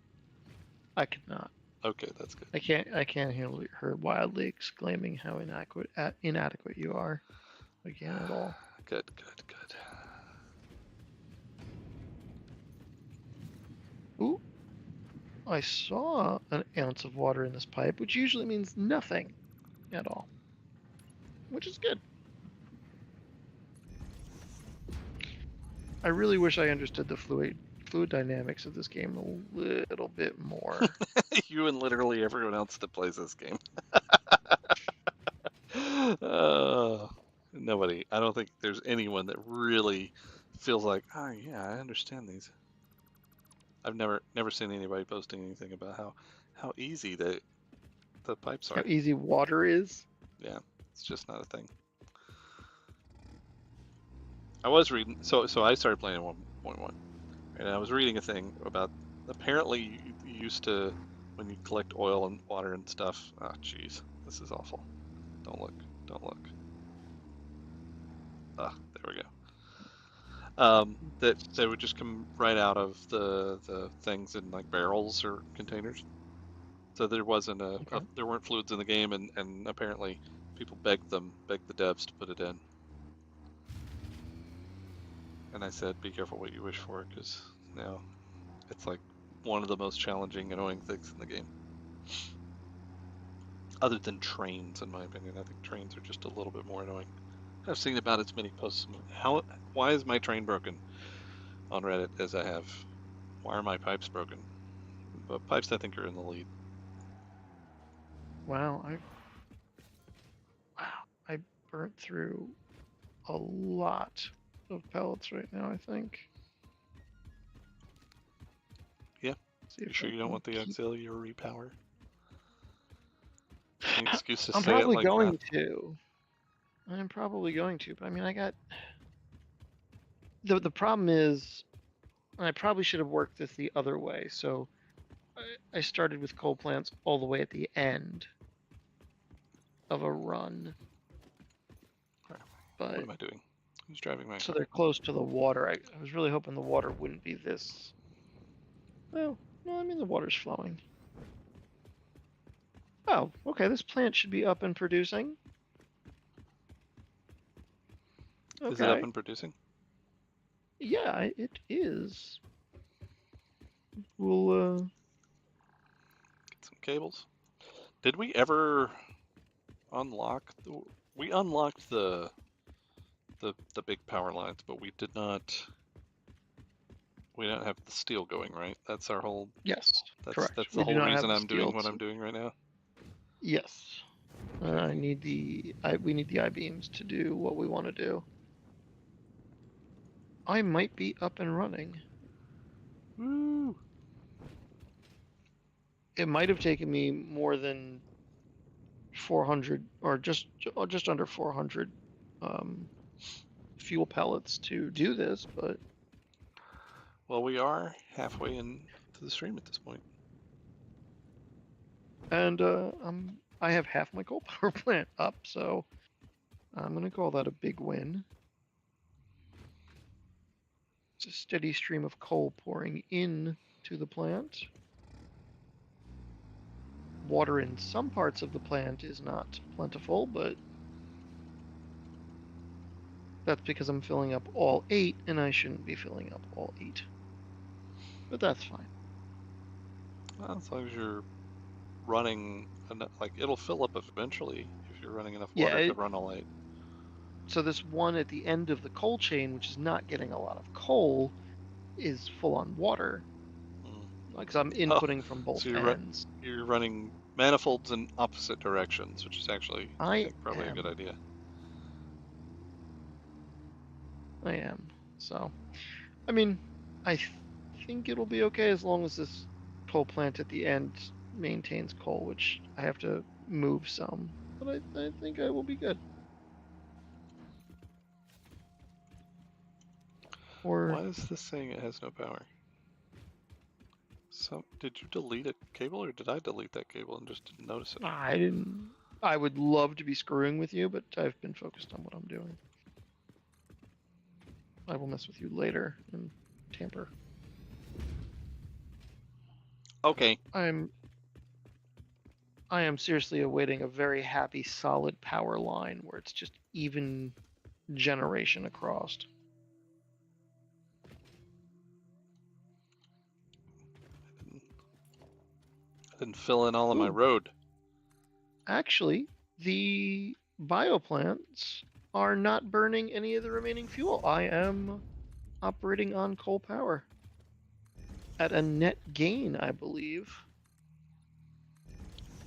I cannot. Okay, that's good. I can't hear her wildly exclaiming how inadequate you are. I can't at all. Good, good, good. Ooh. I saw an ounce of water in this pipe, which usually means nothing at all. Which is good. I really wish I understood the fluid dynamics of this game a little bit more. You and literally everyone else that plays this game. Nobody. I don't think there's anyone that really feels like, oh yeah, I understand these. I've never seen anybody posting anything about how easy the pipes How are. easy water is. Yeah, it's just not a thing. I was reading, so I started playing 1.1, and I was reading a thing about apparently you used to, when you collect oil and water and stuff. Oh, jeez, this is awful. Don't look. Don't look. Ah, there we go. That they would just come right out of the things in like barrels or containers. So there wasn't Okay. there weren't fluids in the game, and apparently people begged the devs to put it in. And I said, be careful what you wish for, because now it's like one of the most challenging, annoying things in the game. Other than trains, in my opinion, I think trains are just a little bit more annoying. I've seen about as many posts. Why is my train broken on Reddit as I have? Why are my pipes broken? But pipes, I think, are in the lead. Wow, I burnt through a lot of pellets right now, I think. Yeah. See You if sure I you don't can want the keep. auxiliary power? Any excuse to I'm say it probably like that? going to. I'm probably going to, but I mean, I got the problem is I probably should have worked this the other way. So I started with coal plants all the way at the end of a run, What but am I doing? Who's driving my so car? they're close to the water. I was really hoping the water wouldn't be this. Well, no, I mean the water's flowing. Oh, okay. This plant should be up and producing. Is it up Okay. and producing? Yeah, it is. We'll Get some cables. Did we ever unlock? We unlocked the big power lines, but we did not. We don't have the steel going, right? That's our whole. yes, correct. That's the We do whole not have reason the I'm doing steel what I'm to. doing right now. Yes. Okay. I need we need the I-beams to do what we want to do. I might be up and running. Woo! It might have taken me more than 400 or just under 400 um, fuel pellets to do this, but Well, we are halfway into the stream at this point. and I have half my coal power plant up, so I'm gonna call that a big win. It's a steady stream of coal pouring in to the plant. Water in some parts of the plant is not plentiful, but that's because I'm filling up all 8, and I shouldn't be filling up all 8. But that's fine. Well, as long as you're running enough, like it'll fill up eventually if you're running enough Yeah, water to run all 8. so this one at the end of the coal chain, which is not getting a lot of coal, is full on water. Mm. because I'm Oh, inputting from both so ends. you're running manifolds in opposite directions, which is actually, I I think, probably a good am. idea. I am. So, I mean, I think it'll be okay as long as this coal plant at the end maintains coal, which I have to move some. But I think I will be good. Why Or is this saying it has no power? Did you delete a cable, or did I delete that cable and just didn't notice it? I didn't. I would love to be screwing with you, but I've been focused on what I'm doing. I will mess with you later and tamper. Okay. I'm I am seriously awaiting a very happy solid power line where it's just even generation across. I didn't fill in all of my Ooh, road. actually, the bioplants are not burning any of the remaining fuel. I am operating on coal power at a net gain, I believe.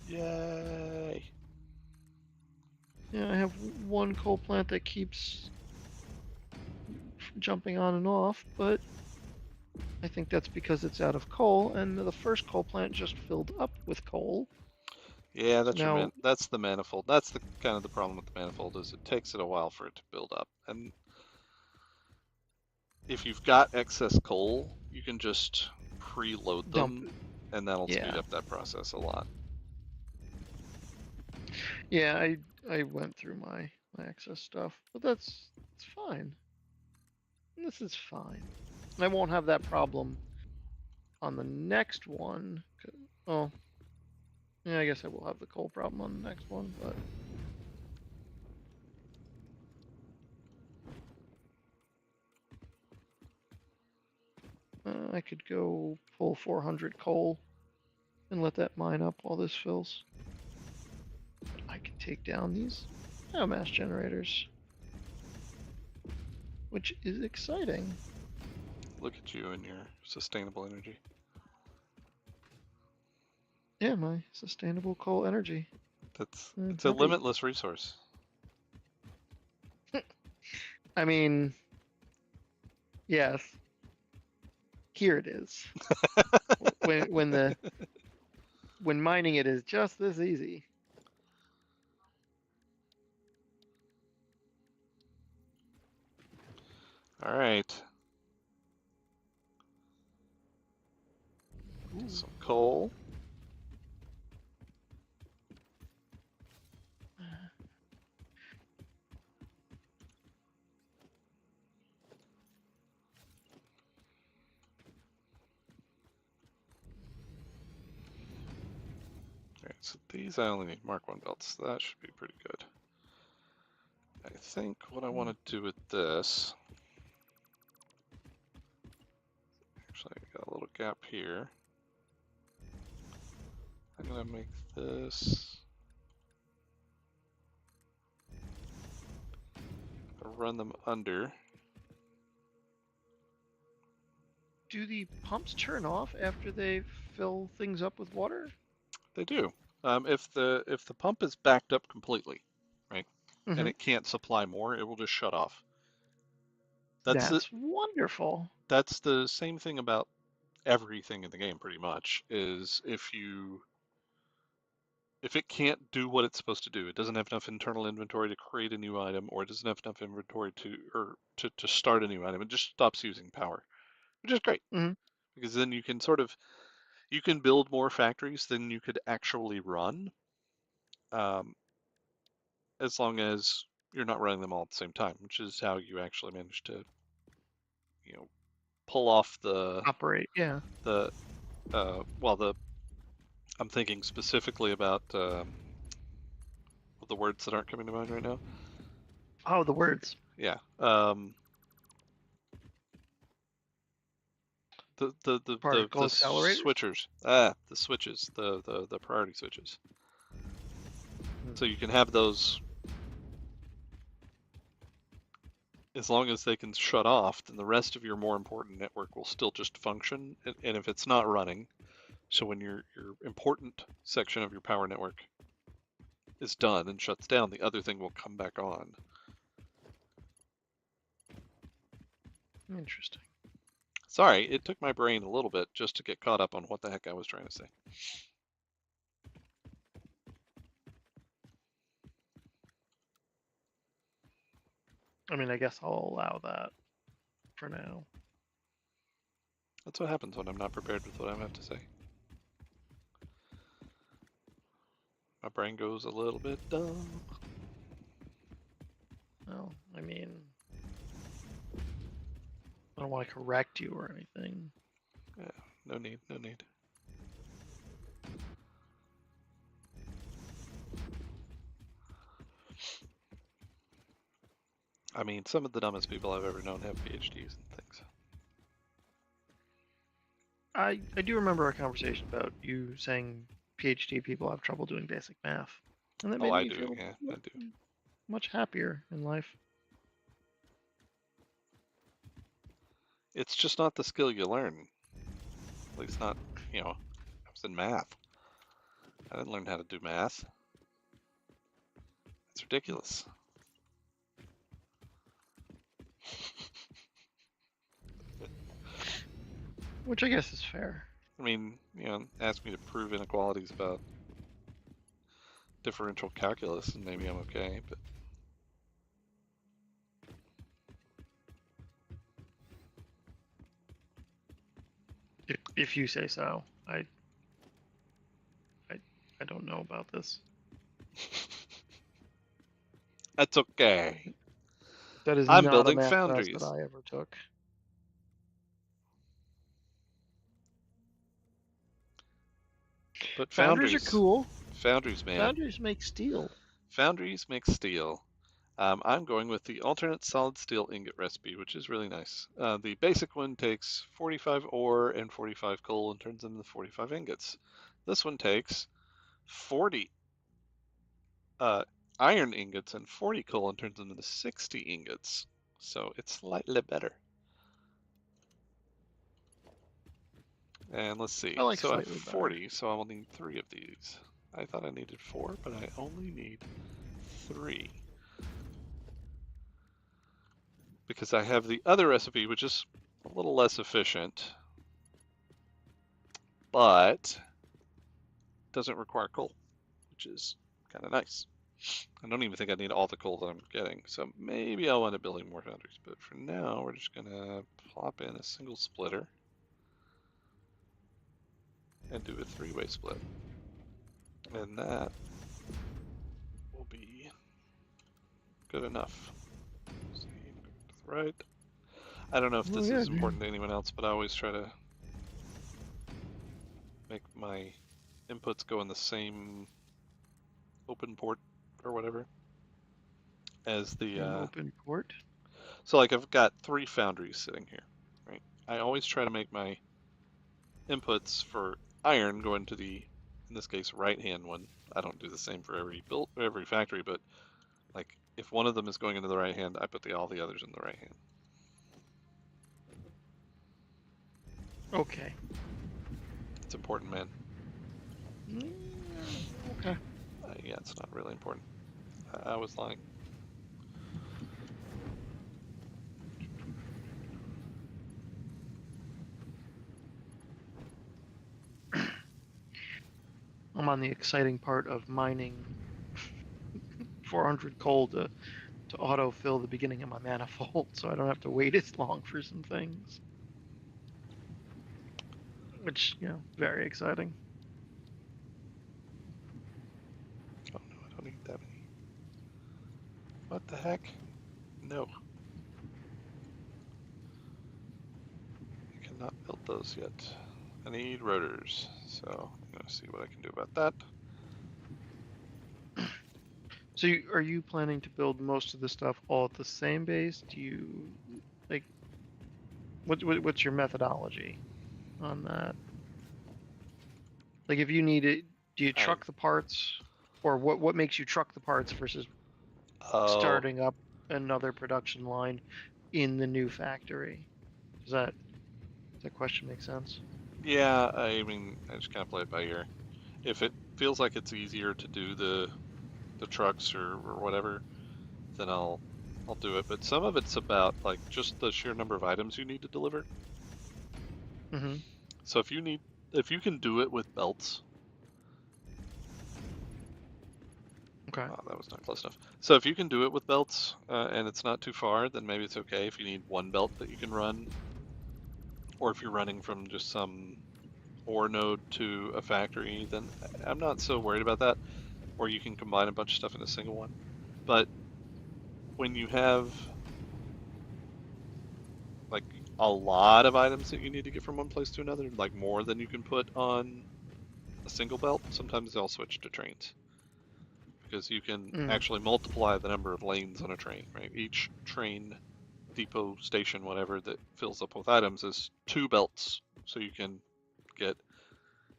Yay. Yeah, I have one coal plant that keeps jumping on and off, but I think that's because it's out of coal, and the first coal plant just filled up with coal. Yeah, So now, that's the manifold. That's the kind of the problem with the manifold is it takes it a while for it to build up. And if you've got excess coal, you can just preload dump them it. and that'll speed Yeah. up that process a lot. Yeah, I went through my excess stuff, but that's it's fine. This is fine. And I won't have that problem on the next one. Oh, yeah, I guess I will have the coal problem on the next one, but I could go pull 400 coal and let that mine up while this fills. I can take down these biomass generators, which is exciting. Look at you and your sustainable energy. Yeah, my sustainable coal energy. I'm It's a happy. limitless resource. I mean, yes, here it is. When mining it is just this easy. All right. Ooh. Some coal. All right, so these I only need Mark 1 belts. So that should be pretty good. I think what I want to do with this, actually I got a little gap here. I'm gonna make this, run them under. Do the pumps turn off after they fill things up with water? They do. If the pump is backed up completely, right, and Mm-hmm. it can't supply more, it will just shut off. That's the That's wonderful. that's the same thing about everything in the game, pretty much. Is if it can't do what it's supposed to do, it doesn't have enough internal inventory to create a new item, or it doesn't have enough inventory to start a new item, it just stops using power, which is great Mm-hmm. because then you can sort of you can build more factories than you could actually run, um, as long as you're not running them all at the same time, which is how you actually manage to, you know, pull off Operate, yeah. the well the I'm thinking specifically about the words that aren't coming to mind right now. Oh, the words. Yeah. Particle The accelerators? switchers. The switches. The priority switches. Hmm. So you can have those as long as they can shut off, then the rest of your more important network will still just function. And if it's not running, So when your important section of your power network is done and shuts down, the other thing will come back on. Interesting. Sorry, it took my brain a little bit just to get caught up on what the heck I was trying to say. I mean, I guess I'll allow that for now. That's what happens when I'm not prepared with what I have to say. My brain goes a little bit dumb. Well, I mean, I don't want to correct you or anything. Yeah, no need, no need. I mean, some of the dumbest people I've ever known have PhDs and things. I do remember a conversation about you saying PhD people have trouble doing basic math, and that Oh, made I me do, feel yeah, I do. much happier in life. It's just not the skill you learn. At least not, I was in math. I didn't learn how to do math. It's ridiculous. Which I guess is fair. I mean, ask me to prove inequalities about differential calculus and maybe I'm okay, but If you say so. I don't know about this. that's okay. That is I'm not a building math class that foundries. I ever took. But Foundries are cool. foundries, man. Foundries make steel. Foundries make steel. I'm going with the alternate solid steel ingot recipe, which is really nice. The basic one takes 45 ore and 45 coal and turns into 45 ingots. This one takes 40 iron ingots and 40 coal and turns them into 60 ingots. So it's slightly better. And let's see. I like So I have slightly better. 40, so I will need 3 of these. I thought I needed 4, but I only need 3. Because I have the other recipe, which is a little less efficient, but doesn't require coal, which is kind of nice. I don't even think I need all the coal that I'm getting, so maybe I'll end up building more foundries. But for now, we're just gonna plop in a single splitter and do a 3-way split. And that will be good enough. Let's see, right. I don't know if this is important to anyone else, but I always try to make my inputs go in the same open port or whatever as the open port. So like I've got 3 foundries sitting here, right? I always try to make my inputs for iron go into the, in this case, right-hand one. I don't do the same for every factory, but like if one of them is going into the right hand, I put all the others in the right hand. Okay. It's important, man. Okay. Yeah, it's not really important. I was lying. I'm on the exciting part of mining 400 coal to autofill the beginning of my manifold, so I don't have to wait as long for some things. Which, very exciting. Oh no, I don't need that many. What the heck? No. I cannot build those yet. I need rotors, so I'm going to see what I can do about that. So are you planning to build most of the stuff all at the same base? Do you, like, what's your methodology on that? Like, if you need it, do you truck the parts? Or what makes you truck the parts versus starting up another production line in the new factory? Does that question make sense? Yeah, I mean, I just kind of play it by ear. If it feels like it's easier to do the trucks or whatever, then I'll do it. But some of it's about like just the sheer number of items you need to deliver. Mm-hmm. So if you can do it with belts, Okay. oh, that was not close enough. So if you can do it with belts and it's not too far, then maybe it's okay. If you need one belt that you can run, or if you're running from just some ore node to a factory, then I'm not so worried about that. Or you can combine a bunch of stuff in a single one. But when you have like a lot of items that you need to get from one place to another, like more than you can put on a single belt, sometimes they'll switch to trains because you can Mm. actually multiply the number of lanes on a train, right? Each train depot station, whatever, that fills up with items is 2 belts. So you can get,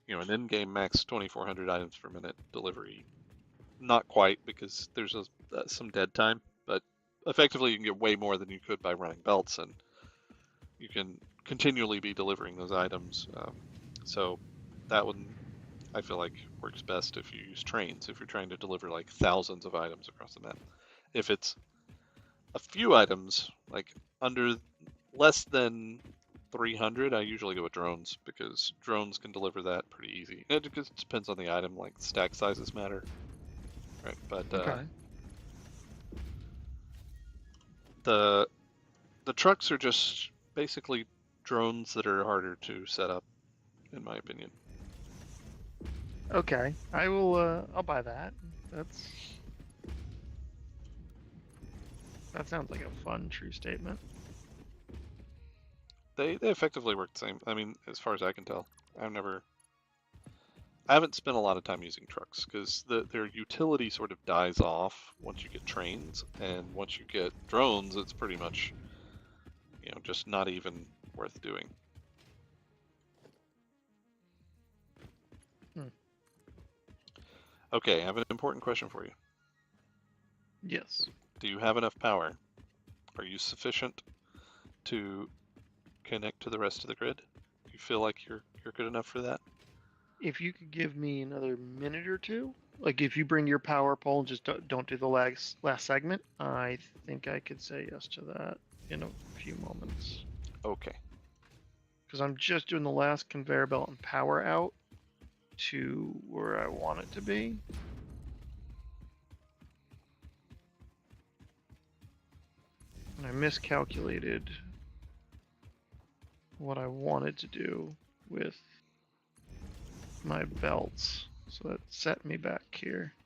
an in-game max 2,400 items per minute delivery. Not quite because there's some dead time, but effectively you can get way more than you could by running belts, and you can continually be delivering those items. So that one I feel like works best if you use trains, if you're trying to deliver like thousands of items across the map. If it's a few items, like under less than 300, I usually go with drones because drones can deliver that pretty easy. It just depends on the item, like stack sizes matter, right? But Okay. the the trucks are just basically drones that are harder to set up, in my opinion. Okay. I will. I'll buy that. That's that sounds like a fun true statement. They effectively work the same. I mean, as far as I can tell, I haven't spent a lot of time using trucks because their utility sort of dies off once you get trains, and once you get drones, it's pretty much just not even worth doing. Hmm. Okay, I have an important question for you. Yes. Do you have enough power? Are you sufficient to connect to the rest of the grid? Do you feel like you're good enough for that? If you could give me another minute or two, like if you bring your power pole and just don't do the last segment, I think I could say yes to that in a few moments. Okay. Because I'm just doing the last conveyor belt and power out to where I want it to be. And I miscalculated what I wanted to do with my belts. So that set me back here.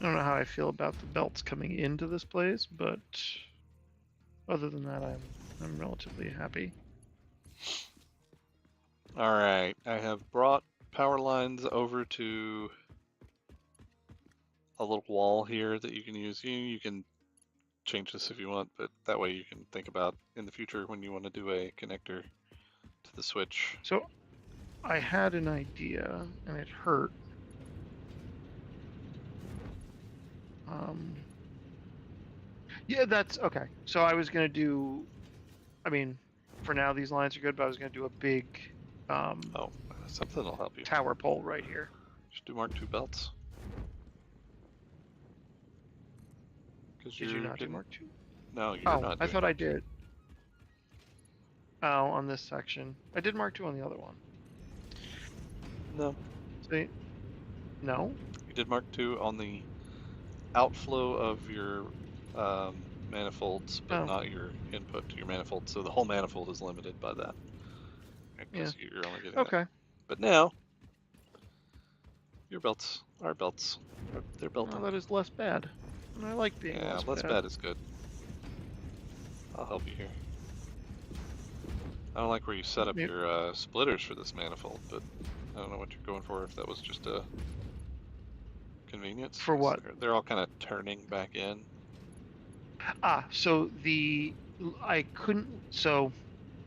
I don't know how I feel about the belts coming into this place, but other than that, I'm relatively happy. All right. I have brought power lines over to a little wall here that you can use. You can change this if you want, but that way you can think about in the future when you want to do a connector to the switch. So I had an idea, and it hurt. Um, yeah, that's okay. So I was gonna do. I mean, for now these lines are good, but I was gonna do a big Oh, something will help you. tower pole right here. Just do Mark II belts. Because Did you you're not do getting. Mark II? No, you're Oh, not I doing thought I Mark II. did. Oh, on this section, I did Mark II on the other one. No. See, no. You did Mark II on the outflow of your manifolds, but Oh, not your input to your manifold. So the whole manifold is limited by that. yeah. Because you're only getting that. Okay. But now, our belts, they're Well, belting. that is less bad. And I like being Yeah, less less bad. bad is good. I'll help you here. I don't like where you set up Maybe your splitters for this manifold, but I don't know what you're going for. If that was just a convenience, for 'cause what? they're all kind of turning back in. So I couldn't, so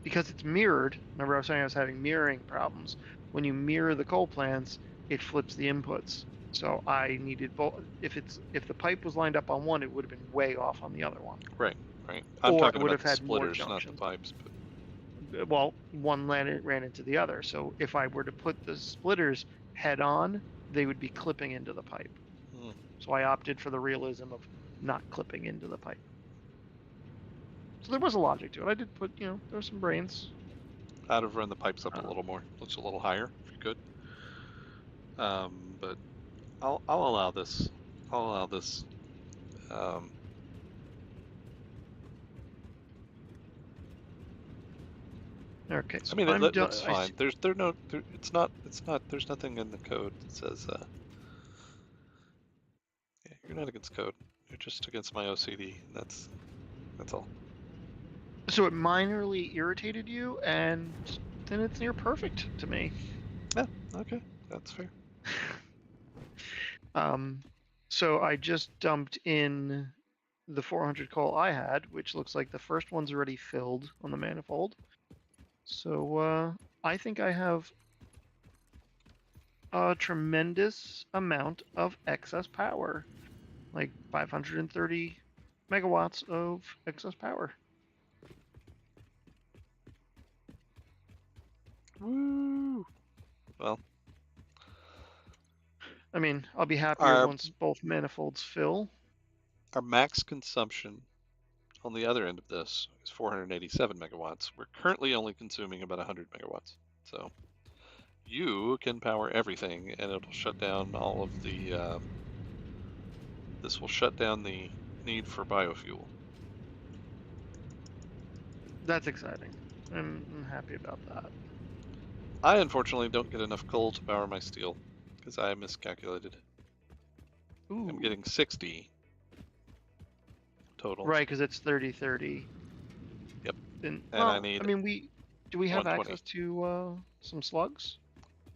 because it's mirrored, remember I was saying I was having mirroring problems. When you mirror the coal plants, it flips the inputs. So I needed both. If the pipe was lined up on one, it would have been way off on the other one. Right, right. I'm Or I talking would about have the had more splitters, not the junctions. pipes. But Well, one ran into the other. So if I were to put the splitters head on, they would be clipping into the pipe. hmm, So I opted for the realism of not clipping into the pipe. So there was a logic to it. I did put, there was some brains. I'd have run the pipes up a Uh, little more, just a little higher if you could. But I'll allow this. I'll allow this. Um, okay, I so mean, I'm it done. looks fine. It's not. There's nothing in the code that says. Yeah, you're not against code. You're just against my OCD. That's all. So it minorly irritated you, and then it's near perfect to me. Yeah. Okay. That's fair. Um, so I just dumped in the 400 coal I had, which looks like the first one's already filled on the manifold. So I think I have a tremendous amount of excess power, like 530 megawatts of excess power. Woo. Well, I mean, I'll be happier our once both manifolds fill. our max consumption on the other end of this is 487 megawatts. We're currently only consuming about 100 megawatts. So you can power everything, and it'll shut down all of the. This will shut down the need for biofuel. That's exciting. I'm happy about that. I unfortunately don't get enough coal to power my steel because I miscalculated. I'm Ooh, getting 60 total. right, because it's 30/30. Yep. And And I well, I need mean, do we have 120. access to some slugs?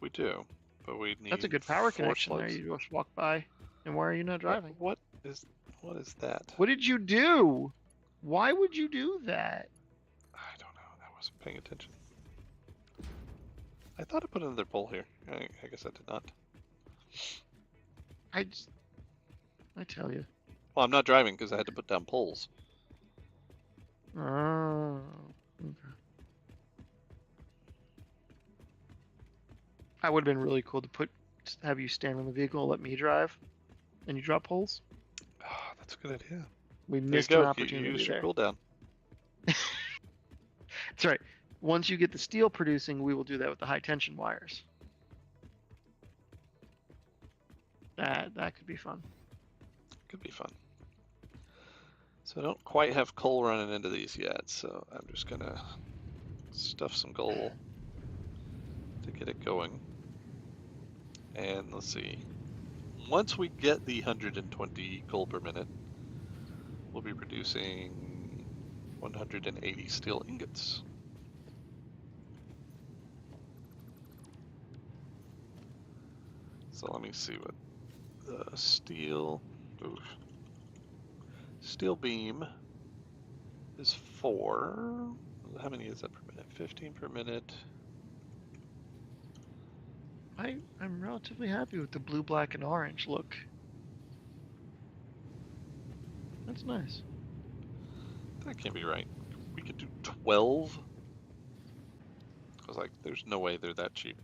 We do, but we That's a need good power 4 connection there. slugs. You just walk by, and why are you not What driving? what is what is that? What did you do? Why would you do that? I don't know. I wasn't paying attention. I thought I put another pole here. I guess I did not. I just, I tell you. Well, I'm not driving because I had to put down poles. Oh, okay. I would have been really cool to have you stand on the vehicle and let me drive, and you drop holes. Oh, that's a good idea. We There you missed an go. You opportunity used your there. cooldown. That's right. Once you get the steel producing, we will do that with the high tension wires. That could be fun. Could be fun. So I don't quite have coal running into these yet, so I'm just gonna stuff some coal to get it going. And let's see. Once we get the 120 coal per minute, we'll be producing 180 steel ingots. So let me see what the steel. Oof. Steel beam is 4. How many is that per minute? 15 per minute. I'm relatively happy with the blue, black, and orange look. That's nice. That can't be right. We could do 12. I was like, there's no way they're that cheap.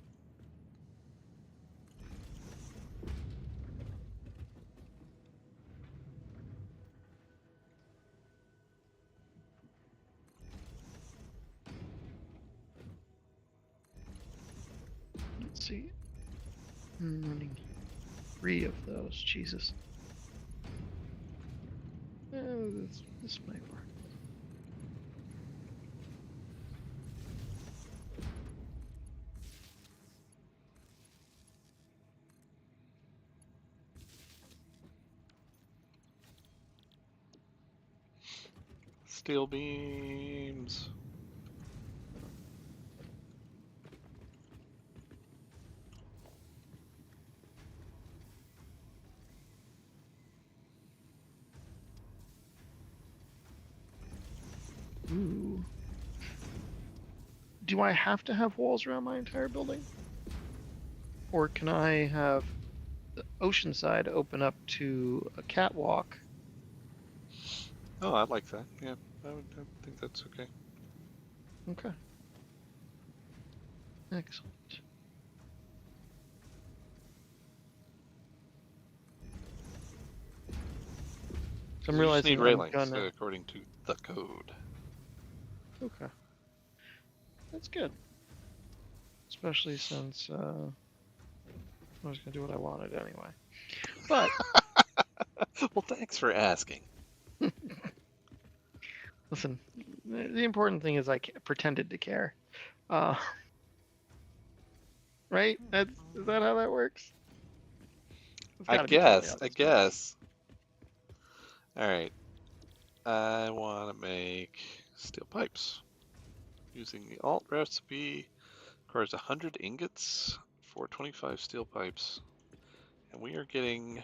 Let's see. I'm running 3 of those. Jesus. This might work. Steel beams. do I have to have walls around my entire building? Or can I have the ocean side open up to a catwalk? Oh, I like that. Yeah, I think that's okay. Okay. Excellent. So I'm You just need realizing I'm railings, gonna. according to the code. Okay. That's good. Especially since I was gonna do what I wanted anyway. But Well, thanks for asking. listen, the important thing is I pretended to care. Uh, right? Is that how that works? It's I got to be totally guess. how I this works. guess. All right. I want to make steel pipes using the alt recipe. Requires 100 ingots for 25 steel pipes, and we are getting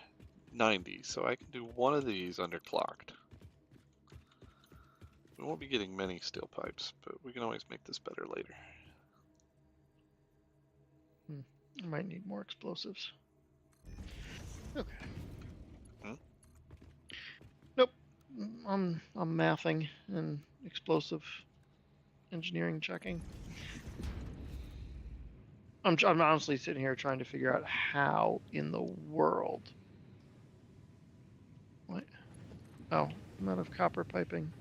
90, so I can do one of these underclocked. We won't be getting many steel pipes, but we can always make this better later. I might need more explosives. Okay. Hmm? Nope. I'm mathing and explosive engineering checking. I'm honestly sitting here trying to figure out how in the world. What? Oh, I'm out of copper piping.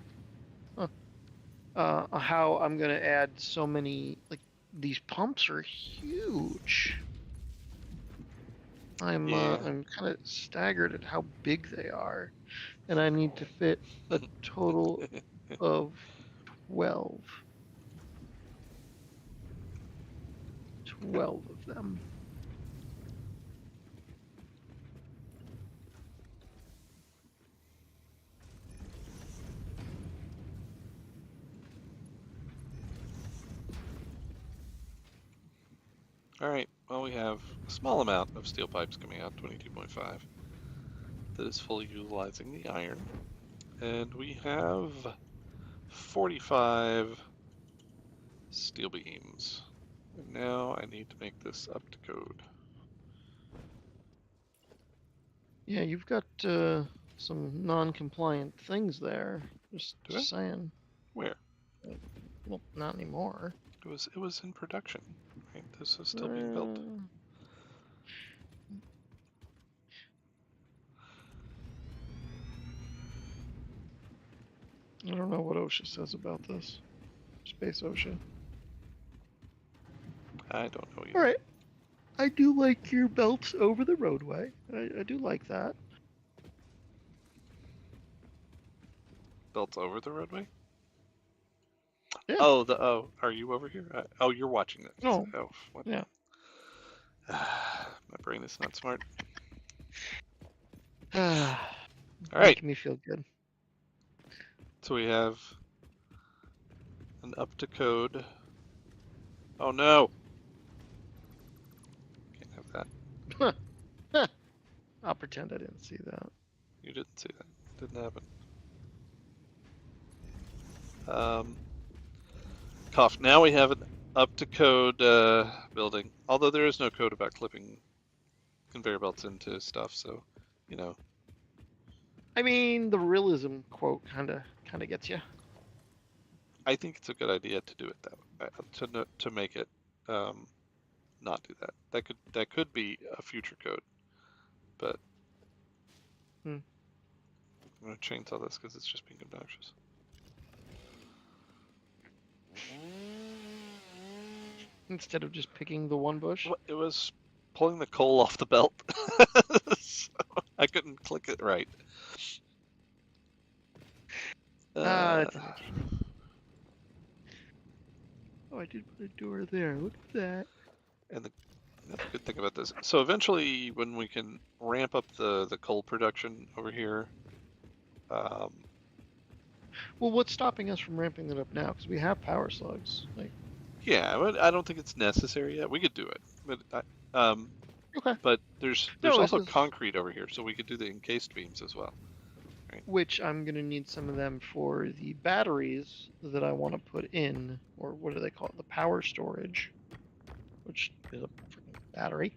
Huh. How I'm gonna add so many, like, these pumps are huge. Yeah. I'm kind of staggered at how big they are, and I need to fit a total of 12. 12 of them. All right. Well, we have a small amount of steel pipes coming out, 22.5, that is fully utilizing the iron, and we have 45 steel beams. And now I need to make this up to code. Yeah, you've got some non-compliant things there. Just Do I? saying. Where? Well, not anymore. It was in production. Right? This is still being built. Uh, I don't know what OSHA says about this. Space OSHA. I don't know All either. right. I do like your belts over the roadway. I do like that. Belts over the roadway? Yeah. Oh, are you over here? Oh, you're watching this. No. Oh, what? Yeah. My brain is not smart. Ah, All right, making me feel good. so we have an up to code. Oh no! Can't have that. I'll pretend I didn't see that. You didn't see that. Didn't happen. Cough. Now we have an up to code building. Although there is no code about clipping conveyor belts into stuff, so you know. I mean, the realism quote kind of gets you. I think it's a good idea to do it that way, to make it not do that. That could be a future code, but I'm gonna chainsaw this because it's just being obnoxious. Instead of just picking the one bush. It was pulling the coal off the belt, so I couldn't click it right. That's entertaining. Oh, I did put a door there. Look at that. And the good thing about this, so eventually when we can ramp up the coal production over here, Well, what's stopping us from ramping it up now? Because we have power slugs. Like, yeah, but I don't think it's necessary yet. We could do it, okay. but there's No, this also is concrete over here, so we could do the encased beams as well. right? Which I'm going to need some of them for the batteries that I want to put in, or what do they call it? The power storage, which is a freaking battery.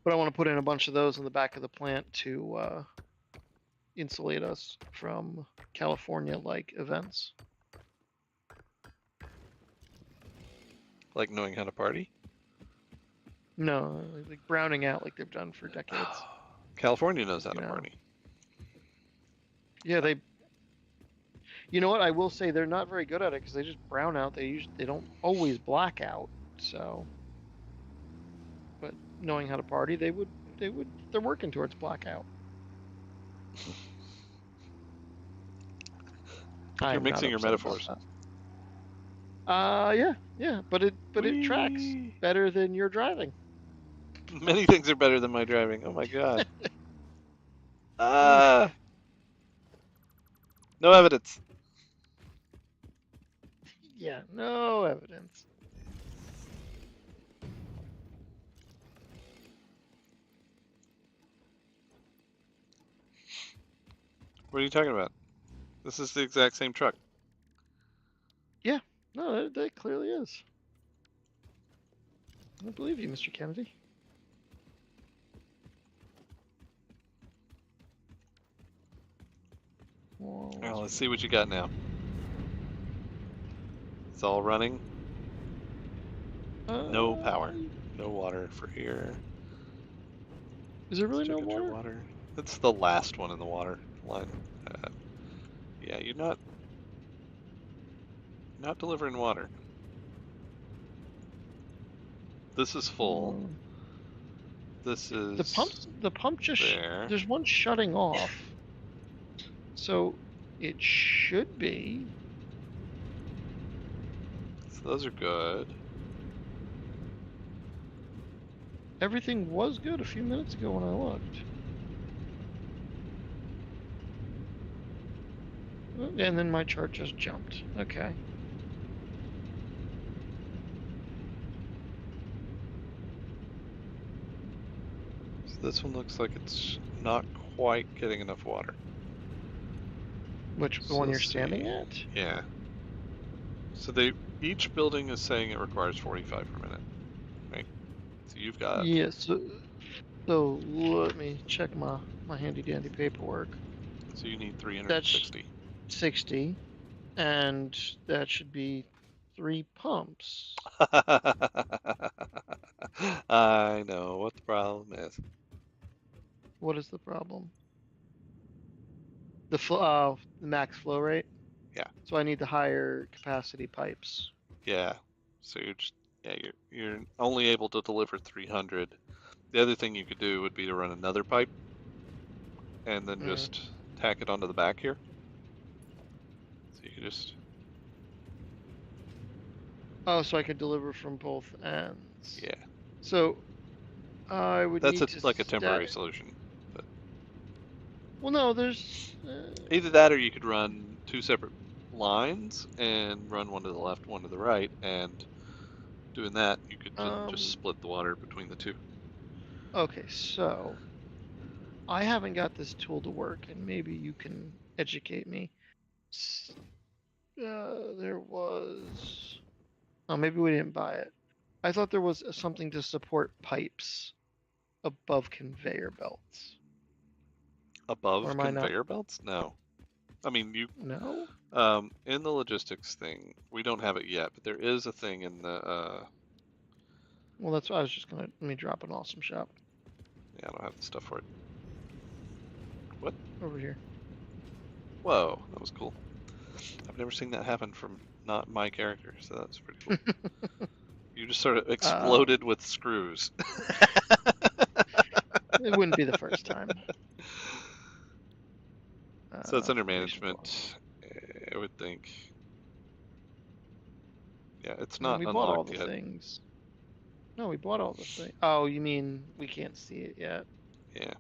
But I want to put in a bunch of those in the back of the plant to insulate us from California-like events. Like knowing how to party. No, like browning out like they've done for decades. California knows how You to know. party. Yeah, they. You know what? I will say they're not very good at it because they just brown out. They don't always black out. So, but knowing how to party, they're working towards blackout. You're I'm not mixing your upset about metaphors. that. Yeah, but it tracks Whee! better than your driving. Many things are better than my driving. Oh my god. Oof. Ah, no evidence. Yeah, no evidence. What are you talking about? This is the exact same truck. Yeah, no, that clearly is. I believe you, Mr. Kennedy. Well, let's see what you got now. It's all running. No power. No water for here. Is there really no Temperature water? water. That's the last one in the water line. Yeah, you're not delivering water. This is full. This is The pump just there. there's one shutting off. So it should be. So those are good. Everything was good a few minutes ago when I looked. And then my chart just jumped. Okay. So this one looks like it's not quite getting enough water. Which the So one you're let's standing see. at? Yeah. So each building is saying it requires 45 per minute, right? So you've got. Yeah, so let me check my handy dandy paperwork. So you need That's 360. 60, and that should be 3 pumps. I know what the problem is. What is the problem? The max flow rate. Yeah. So I need the higher capacity pipes. Yeah. So you're only able to deliver 300. The other thing you could do would be to run another pipe and then just tack it onto the back here. So you could just. Oh, so I could deliver from both ends. Yeah. So I would That's need to like a temporary solution. But well, no, there's either that or you could run two separate lines and run one to the left, one to the right, and doing that you could just split the water between the two. Okay, so I haven't got this tool to work, and maybe you can educate me. There was. Oh, maybe we didn't buy it. I thought there was something to support pipes above conveyor belts. Or Above am I not? conveyor belts? No. I mean, No? in the logistics thing, we don't have it yet, but there is a thing in the, Well, that's why I was just gonna let me drop an awesome shop yeah, I don't have the stuff for it. What? over here. Whoa, that was cool. I've never seen that happen from not my character, so that's pretty cool. You just sort of exploded with screws. It wouldn't be the first time. So it's under management, I would think. Yeah, it's not We bought all unlocked the yet. things. No, we bought all the things. Oh, you mean we can't see it yet? Yeah.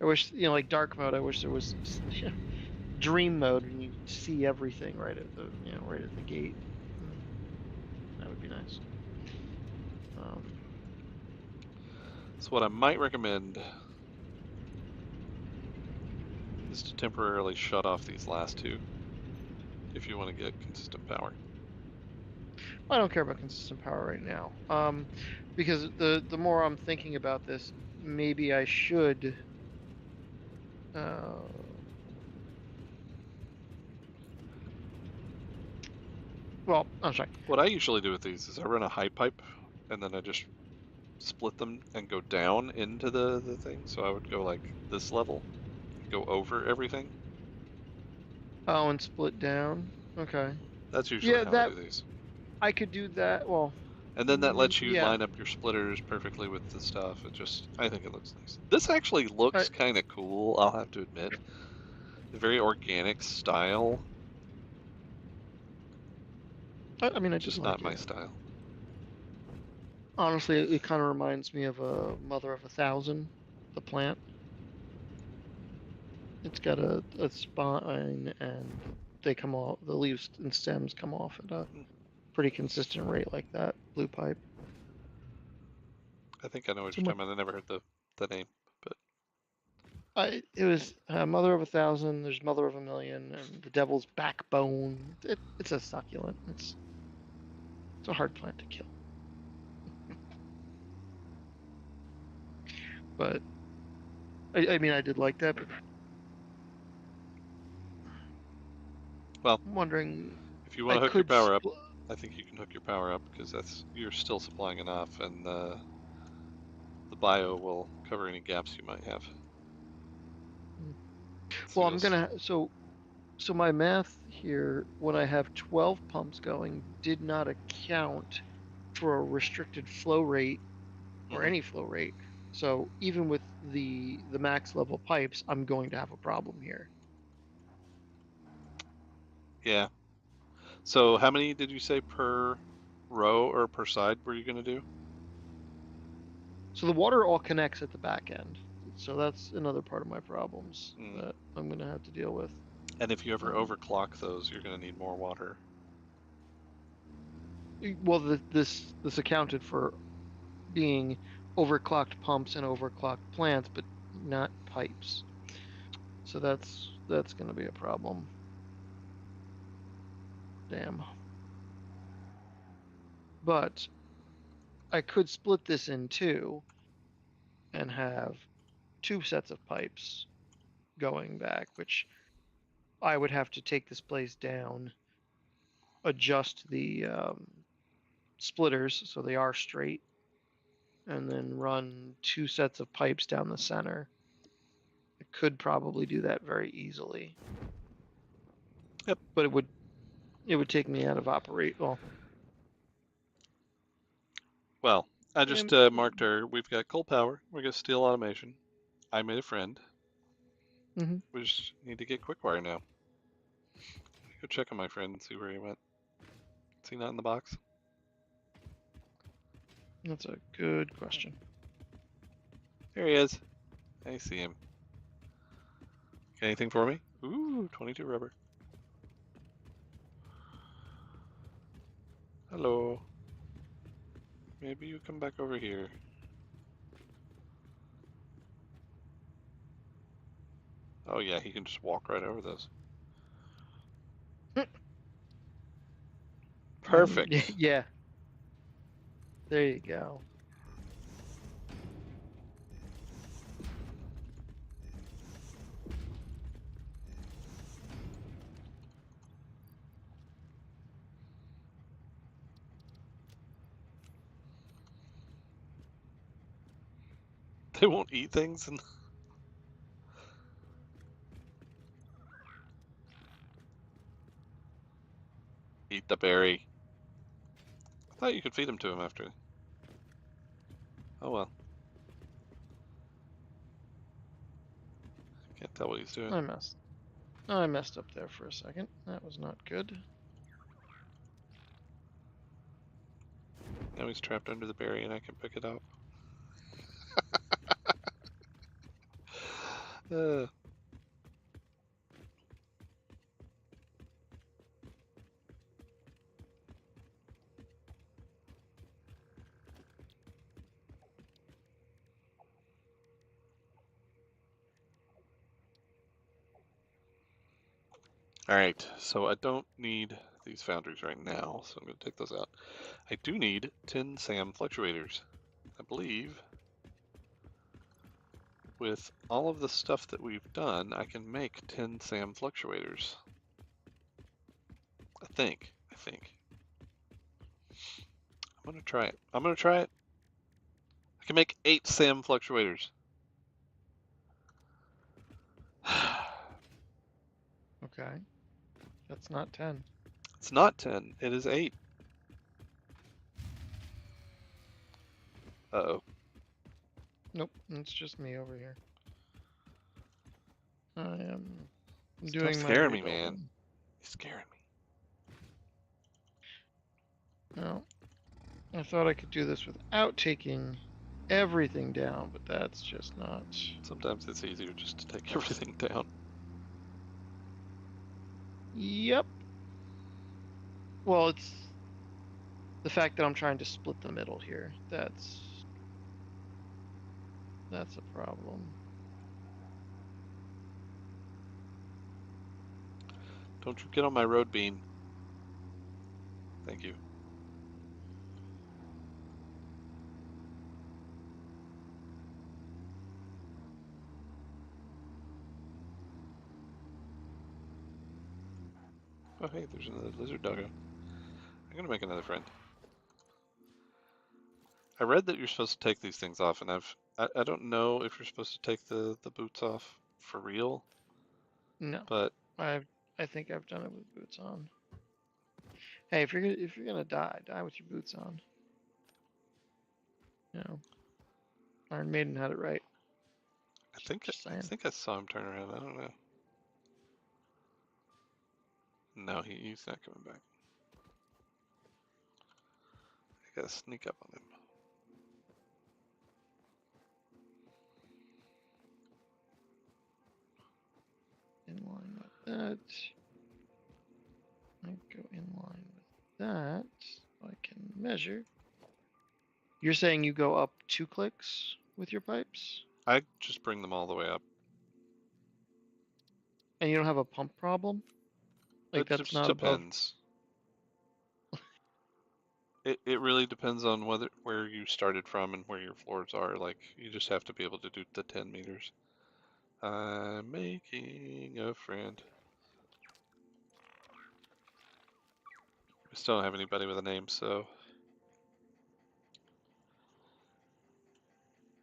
I wish, like dark mode, I wish there was dream mode and you see everything right at the, right at the gate. That would be nice. So what I might recommend is to temporarily shut off these last two if you want to get consistent power. I don't care about consistent power right now. Because the more I'm thinking about this, maybe I should. Uh, well, I'm sorry. What I usually do with these is I run a high pipe and then I just split them and go down into the thing. So I would go like this level, go over everything. Oh, and split down. Okay. That's usually Yeah, how I that do these. I could do that. Well, And then that lets you yeah. line up your splitters perfectly with the stuff. It just, I think it looks nice. This actually I, looks kind of cool, I'll have to admit. A very organic style, I mean, I did just not like my it. style. Honestly, it kind of reminds me of a Mother of a Thousand, the plant. It's got a spine, and they come off. The leaves and stems come off at a Hmm, pretty consistent rate, like that blue pipe. I think I know what So you're talking about. I never heard the name, but it was Mother of a Thousand. There's Mother of a Million, and the Devil's Backbone. It's a succulent. It's a hard plant to kill, but I mean, I did like that. But well, I'm wondering, if you want I to hook your could power up, split. I think you can hook your power up because that's you're still supplying enough, and the bio will cover any gaps you might have. So Well, you'll I'm gonna so my math here, when I have 12 pumps going, did not account for a restricted flow rate or hmm any flow rate. So even with the max level pipes, I'm going to have a problem here. Yeah. So how many did you say per row or per side were you going to do? So the water all connects at the back end. So that's another part of my problems Mm. that I'm going to have to deal with. And if you ever Um, overclock those, you're going to need more water. well, this accounted for being overclocked pumps and overclocked plants, but not pipes. So that's going to be a problem. Damn. But I could split this in two and have two sets of pipes going back, which I would have to take this place down, adjust the splitters so they are straight, and then run two sets of pipes down the center. I could probably do that very easily, Yep. but it would take me out of operate. Well, Well, I yeah, just marked our. We've got coal power. We got steel automation. I made a friend. mhm. We just need to get Quickwire now. Go check on my friend and see where he went. Is he not in the box? That's a good question. There he is. I see him. Got anything for me? Ooh, 22 rubber. Hello. Maybe you come back over here. Oh yeah, he can just walk right over those. Perfect. Yeah, there you go. They won't eat things and eat the berry. I thought you could feed them to him after. Oh well. Can't tell what he's doing. I messed. I messed up there for a second. That was not good. Now he's trapped under the berry and I can pick it up. Uh, All right, so I don't need these foundries right now, so I'm going to take those out. I do need 10 SAM fluctuators. I believe with all of the stuff that we've done, I can make 10 SAM fluctuators. I think. I'm going to try it. I can make 8 SAM fluctuators. Okay. That's not 10. It's not 10, it is 8. Uh-oh. Nope, it's just me over here. I am Stop doing my scaring me, man. rebuilding. You're scaring me. No, I thought I could do this without taking everything down, but that's just not. Sometimes it's easier just to take everything down. Yep. Well, it's the fact that I'm trying to split the middle here. That's a problem. Don't you get on my road bean. Thank you. Oh, hey, there's another lizard doggo. I'm gonna make another friend. I read that you're supposed to take these things off, and I don't know if you're supposed to take the boots off for real, No, but I think I've done it with boots on. Hey, if you're gonna die, die with your boots on. You know, Iron Maiden had it right. Just I saying. think I saw him turn around. I don't know. No, he's not coming back. I gotta sneak up on him. In line with that. I go in line with that. So I can measure. You're saying you go up 2 clicks with your pipes, I just bring them all the way up. and you don't have a pump problem? Like It that's just not above. depends. It really depends on where you started from and where your floors are. Like you just have to be able to do the 10 meters. I'm making a friend. We still don't have anybody with a name, so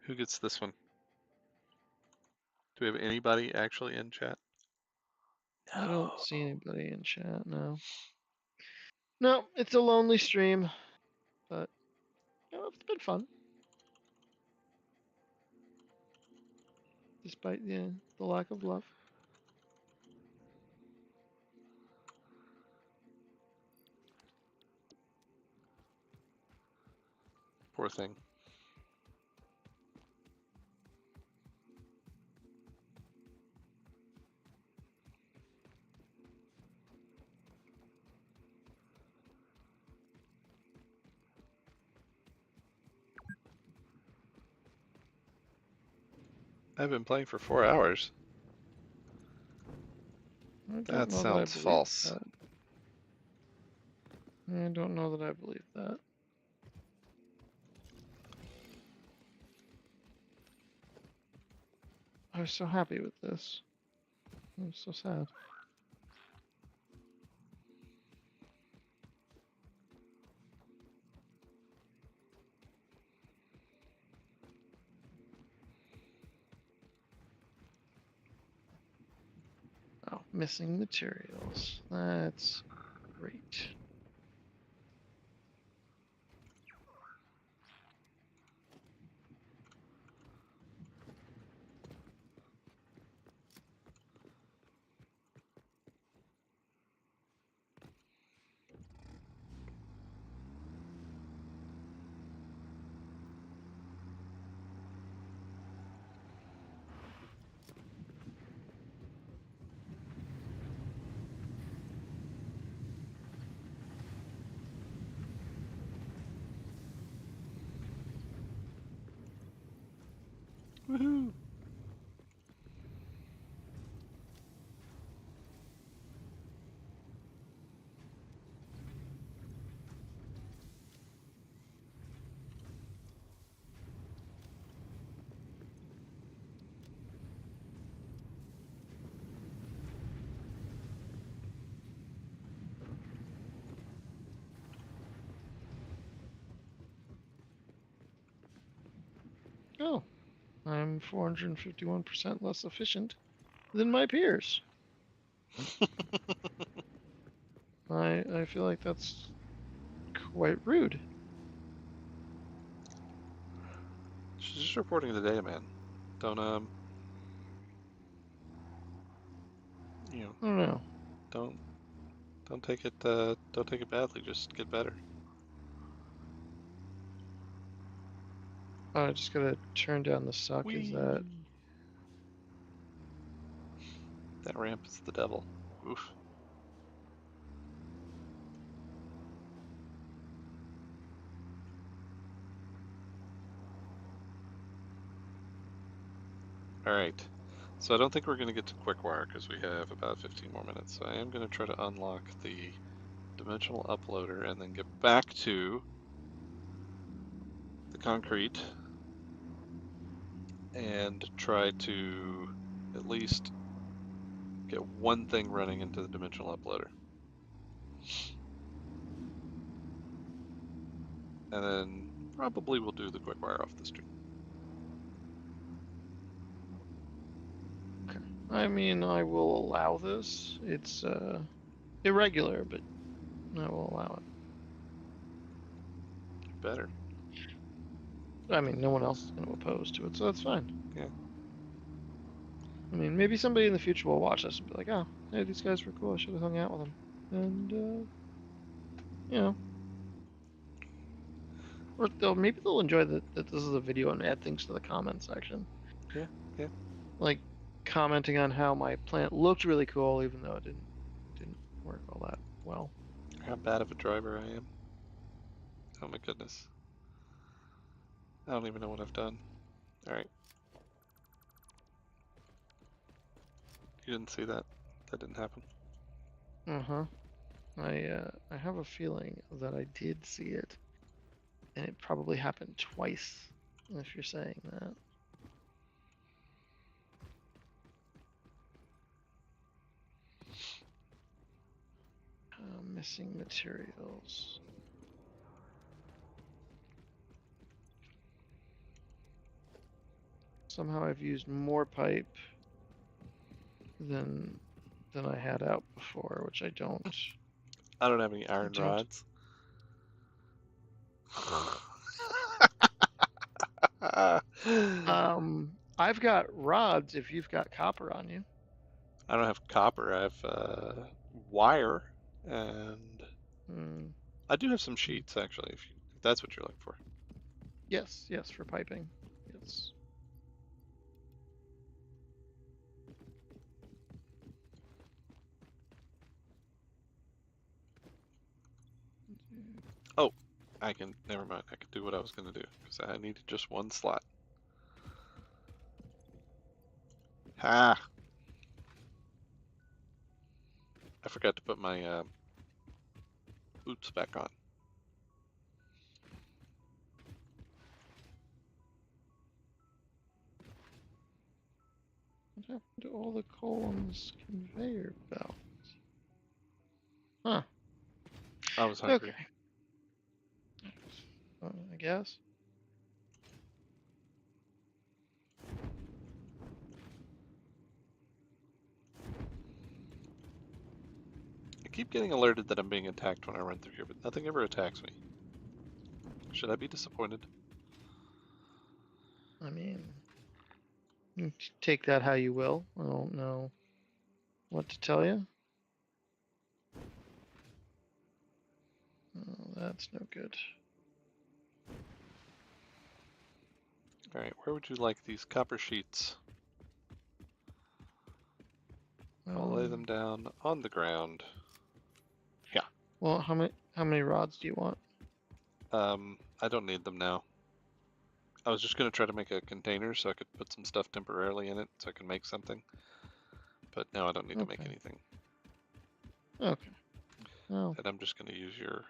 who gets this one? Do we have anybody actually in chat? I don't see No. anybody in chat now. No, it's a lonely stream, but it's been fun despite the lack of love. Poor thing. I've been playing for 4 hours. I don't That know that I sounds believe false. that. I don't know that I believe that. I was so happy with this. I'm so sad. Oh, missing materials. That's great. Woohoo! Oh, I'm 451% less efficient than my peers. I feel like that's quite rude. Just reporting the data, man. Don't you know, I don't know. don't don't take it badly. Just get better. I just gotta turn down the suck. Is that? Whee! That ramp is the devil. Oof. All right. So I don't think we're going to get to quick wire because we have about 15 more minutes. So I am going to try to unlock the dimensional uploader and then get back to the concrete and try to at least get one thing running into the dimensional uploader. And then probably we'll do the quick wire off the street. Okay. I mean, I will allow this. It's irregular, but I will allow it. You better. I mean, no one else is going to oppose to it, so that's fine. Yeah. I mean, maybe somebody in the future will watch this and be like, "Oh, hey, these guys were cool. I should have hung out with them." And you know, or maybe they'll enjoy that this is a video and add things to the comment section, Yeah. Yeah. like commenting on how my plant looked really cool, even though it didn't work all that well. How bad of a driver I am. Oh my goodness. I don't even know what I've done. All right. You didn't see that. That didn't happen. Uh-huh. I have a feeling that I did see it, and it probably happened twice, if you're saying that. Missing materials. Somehow I've used more pipe than I had out before, which I don't. I don't have any I iron don't. rods. I've got rods if you've got copper on you. I don't have copper. I have wire, and Mm, I do have some sheets actually, if that's what you're looking for. yes, yes, for piping. Yes. Oh, I can. Never mind. I can do what I was gonna do because I needed just one slot. Ha! I forgot to put my boots back on. What happened to all the coal on this conveyor belt? Huh. I was hungry. Okay. I guess. I keep getting alerted that I'm being attacked when I run through here, but nothing ever attacks me. Should I be disappointed? I mean, you take that how you will. I don't know what to tell you. Oh, that's no good. Alright, where would you like these copper sheets? I'll lay them down on the ground. Yeah. Well, how many rods do you want? I don't need them now. I was just going to try to make a container so I could put some stuff temporarily in it so I can make something. But now I don't need to make Okay. anything. Okay. Well, And I'm just going to use your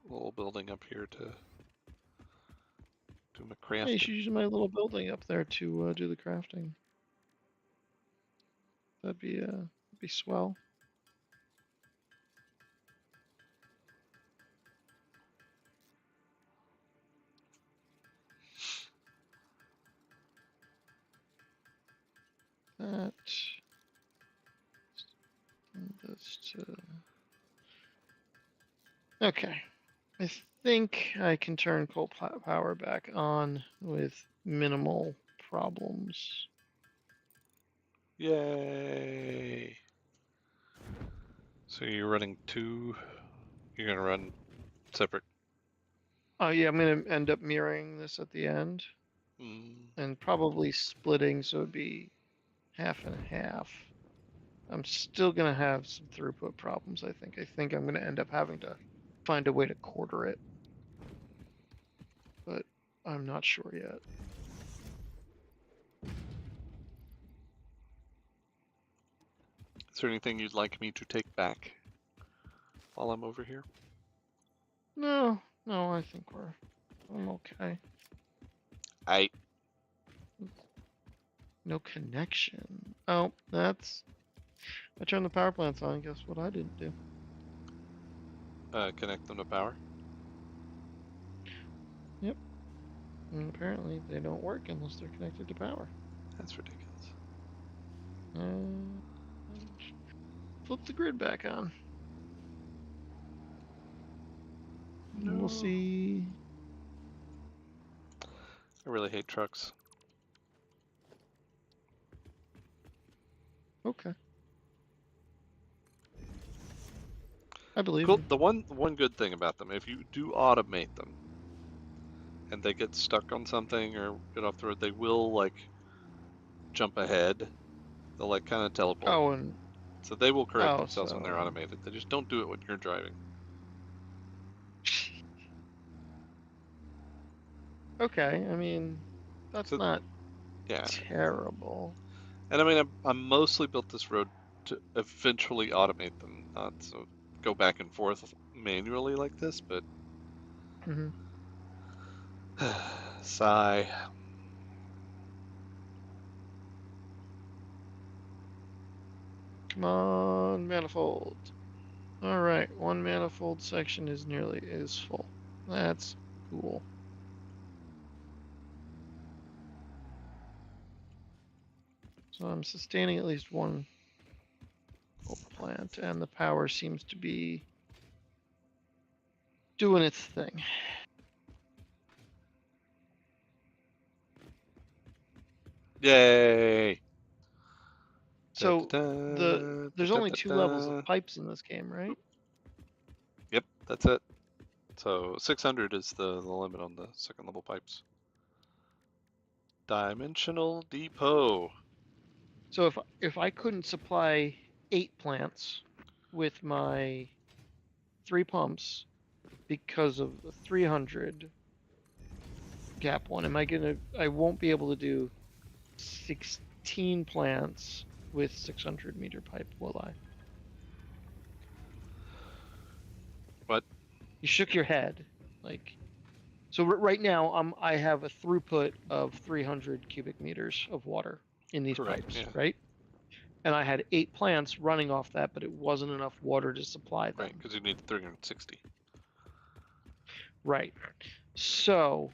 little building up here to do my yeah, you crafting. should use my little building up there to do the crafting. That'd be swell. Okay. I think I can turn coal power back on with minimal problems. Yay! So you're running two. You're gonna run separate. Oh yeah, I'm gonna end up mirroring this at the end Mm. and probably splitting, so it'd be half and half. I'm still gonna have some throughput problems, I think. I think I'm gonna end up having to find a way to quarter it, but I'm not sure yet. Is there anything you'd like me to take back while I'm over here? No, I think I'm okay. I No connection. Oh, I turned the power plants on. Guess what I didn't do? connect them to power. Yep. And apparently they don't work unless they're connected to power. That's ridiculous. Uh, flip the grid back on. No. We'll see. I really hate trucks. Okay. I believe Cool. you. The one good thing about them, if you do automate them, and they get stuck on something or get off the road, they will like jump ahead. They'll like kind of teleport. Oh, and So they will correct themselves when they're so automated. They just don't do it when you're driving. okay. I mean, that's So not yeah, terrible. and I mean I'm mostly built this road to eventually automate them, not so go back and forth manually like this. But Hmm. sigh. Come on, manifold. All right, one manifold section is full. That's cool. So I'm sustaining at least one coal plant, and the power seems to be doing its thing. Yay! Da, da, So da, da, there's da, only da, two levels of da. pipes in this game, right? Yep, that's it. So 600 is the limit on the second level pipes. Dimensional depot. So if I couldn't supply 8 plants with my 3 pumps because of the 300 gap one, I won't be able to do 16 plants with 600-meter pipe, will I? What? You shook your head. Like, so right now I have a throughput of 300 cubic meters of water in these Correct. pipes, Yeah. right? And I had 8 plants running off that, but it wasn't enough water to supply Right, them. because you need 360. Right. So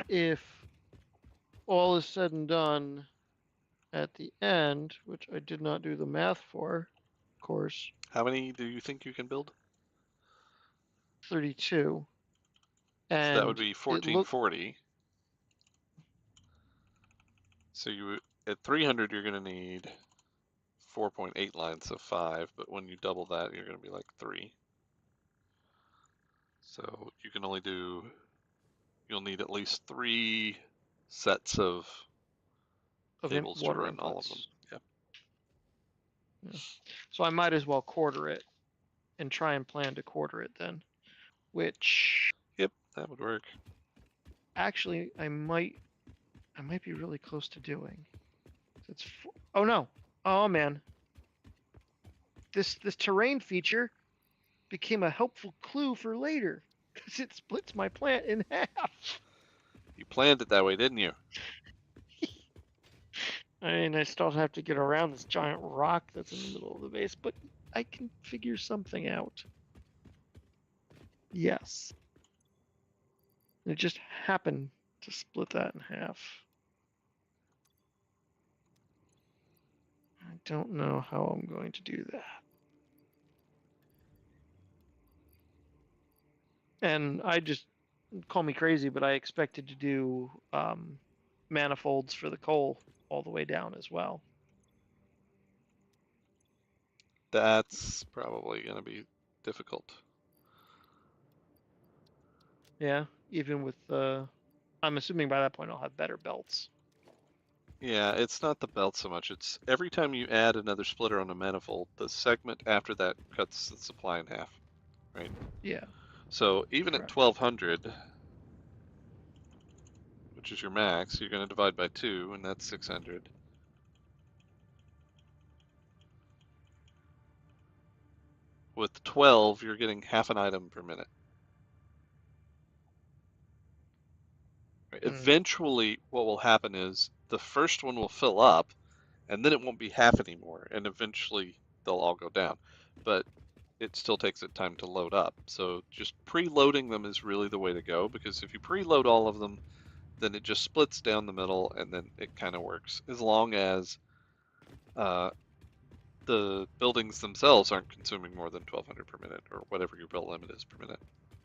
if all is said and done at the end, which I did not do the math for, of course, How many do you think you can build? 32, So that would and be it looked 1440. So you at 300 you're going to need 4.8 lines of 5, but when you double that you're going to be like 3. So you can only do you'll need at least 3 sets of cables to water run all of them. inputs. Yep. Yeah. So I might as well quarter it and try and plan to quarter it then, which Yep, that would work. actually I might be really close to doing. It's oh no, oh man, this terrain feature became a helpful clue for later because it splits my plant in half. You planned it that way, didn't you? I mean, I still have to get around this giant rock that's in the middle of the base, but I can figure something out. Yes. It just happened to split that in half. I don't know how I'm going to do that. And I just, call me crazy, but I expected to do manifolds for the coal all the way down as well. That's probably going to be difficult. Yeah, even with I'm assuming by that point I'll have better belts. Yeah, it's not the belt so much. It's every time you add another splitter on a manifold, the segment after that cuts the supply in half, right? Yeah, So even at correct. 1200, which is your max, you're going to divide by 2, and that's 600. With 12, you're getting half an item per minute. Right? Mm, Eventually, what will happen is the first one will fill up, and then it won't be half anymore, and eventually they'll all go down. But it still takes it time to load up. So just preloading them is really the way to go, because if you preload all of them, then it just splits down the middle, and then it kind of works as long as the buildings themselves aren't consuming more than 1200 per minute or whatever your build limit is per minute,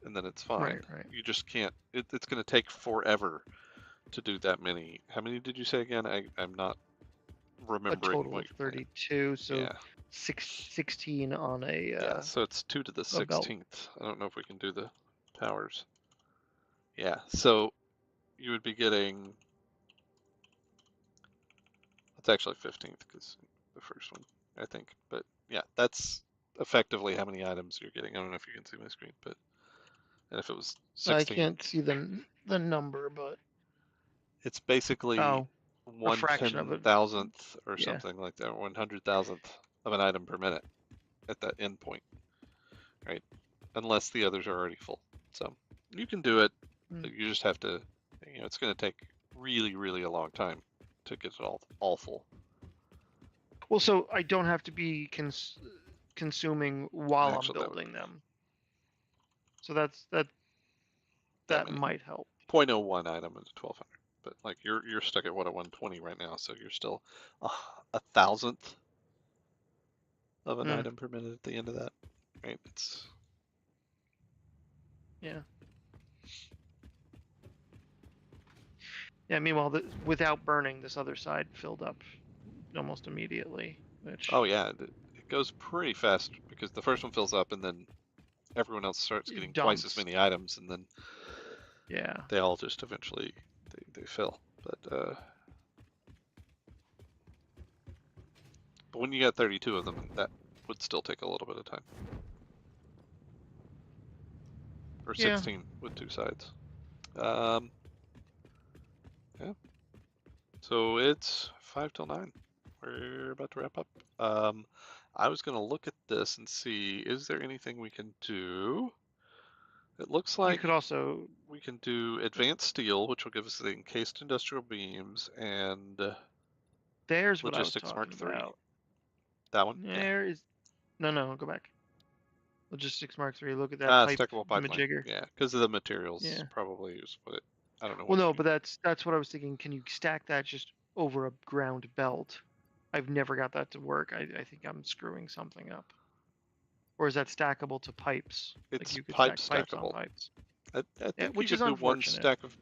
and then it's fine. right, right. You just can't. It's going to take forever to do that many. How many did you say again? I'm not A remembering total what of you're playing. 32, so Yeah, 16 on yeah. So it's 2 to the a belt. 16th. I don't know if we can do the powers. Yeah. So you would be getting. It's actually 15th because the first one, I think. But yeah, that's effectively how many items you're getting. I don't know if you can see my screen, but and if it was I 16, can't see the number, but it's basically oh, a one fraction of ten it. thousandth or Yeah. something like that, 100,000th of an item per minute at that end point, right? Unless the others are already full. So you can do it. Mm. You just have to, it's going to take really, really a long time to get it all full. Well, so I don't have to be consuming while I'm Actually, that would building be them. So that many. might help. 0.01 item is 1200, but like you're stuck at what, at 120 right now, so you're still a thousandth of an Mm, item per minute at the end of that, right? It's yeah. Yeah. Meanwhile, without burning, this other side filled up almost immediately, oh which yeah, it goes pretty fast because the first one fills up and then everyone else starts getting it twice as dumps. many items and then Yeah. they all just eventually they fill. But when you got 32 of them, that would still take a little bit of time. Or Yeah. 16 with 2 sides. Um, yeah. So it's 5 till 9. We're about to wrap up. Um, I was going to look at this and see, is there anything we can do? It looks You like could also. we can do advanced steel, which will give us the encased industrial beams, and There's what I was logistics Mark talking III. about. That one? Yeah. There is. No, go back. Logistics Mark III. Look at that Ah, pipe stackable pipeline. majigger. Yeah, because of the materials, Yeah. probably is what it. I don't know Well, what no, you. but that's what I was thinking. Can you stack that just over a ground belt? I've never got that to work. I think I'm screwing something up. Or is that stackable to pipes? Like It's you could pipe stack pipes on stackable. pipes. I Yeah, think you which is could do one unfortunate. stack of.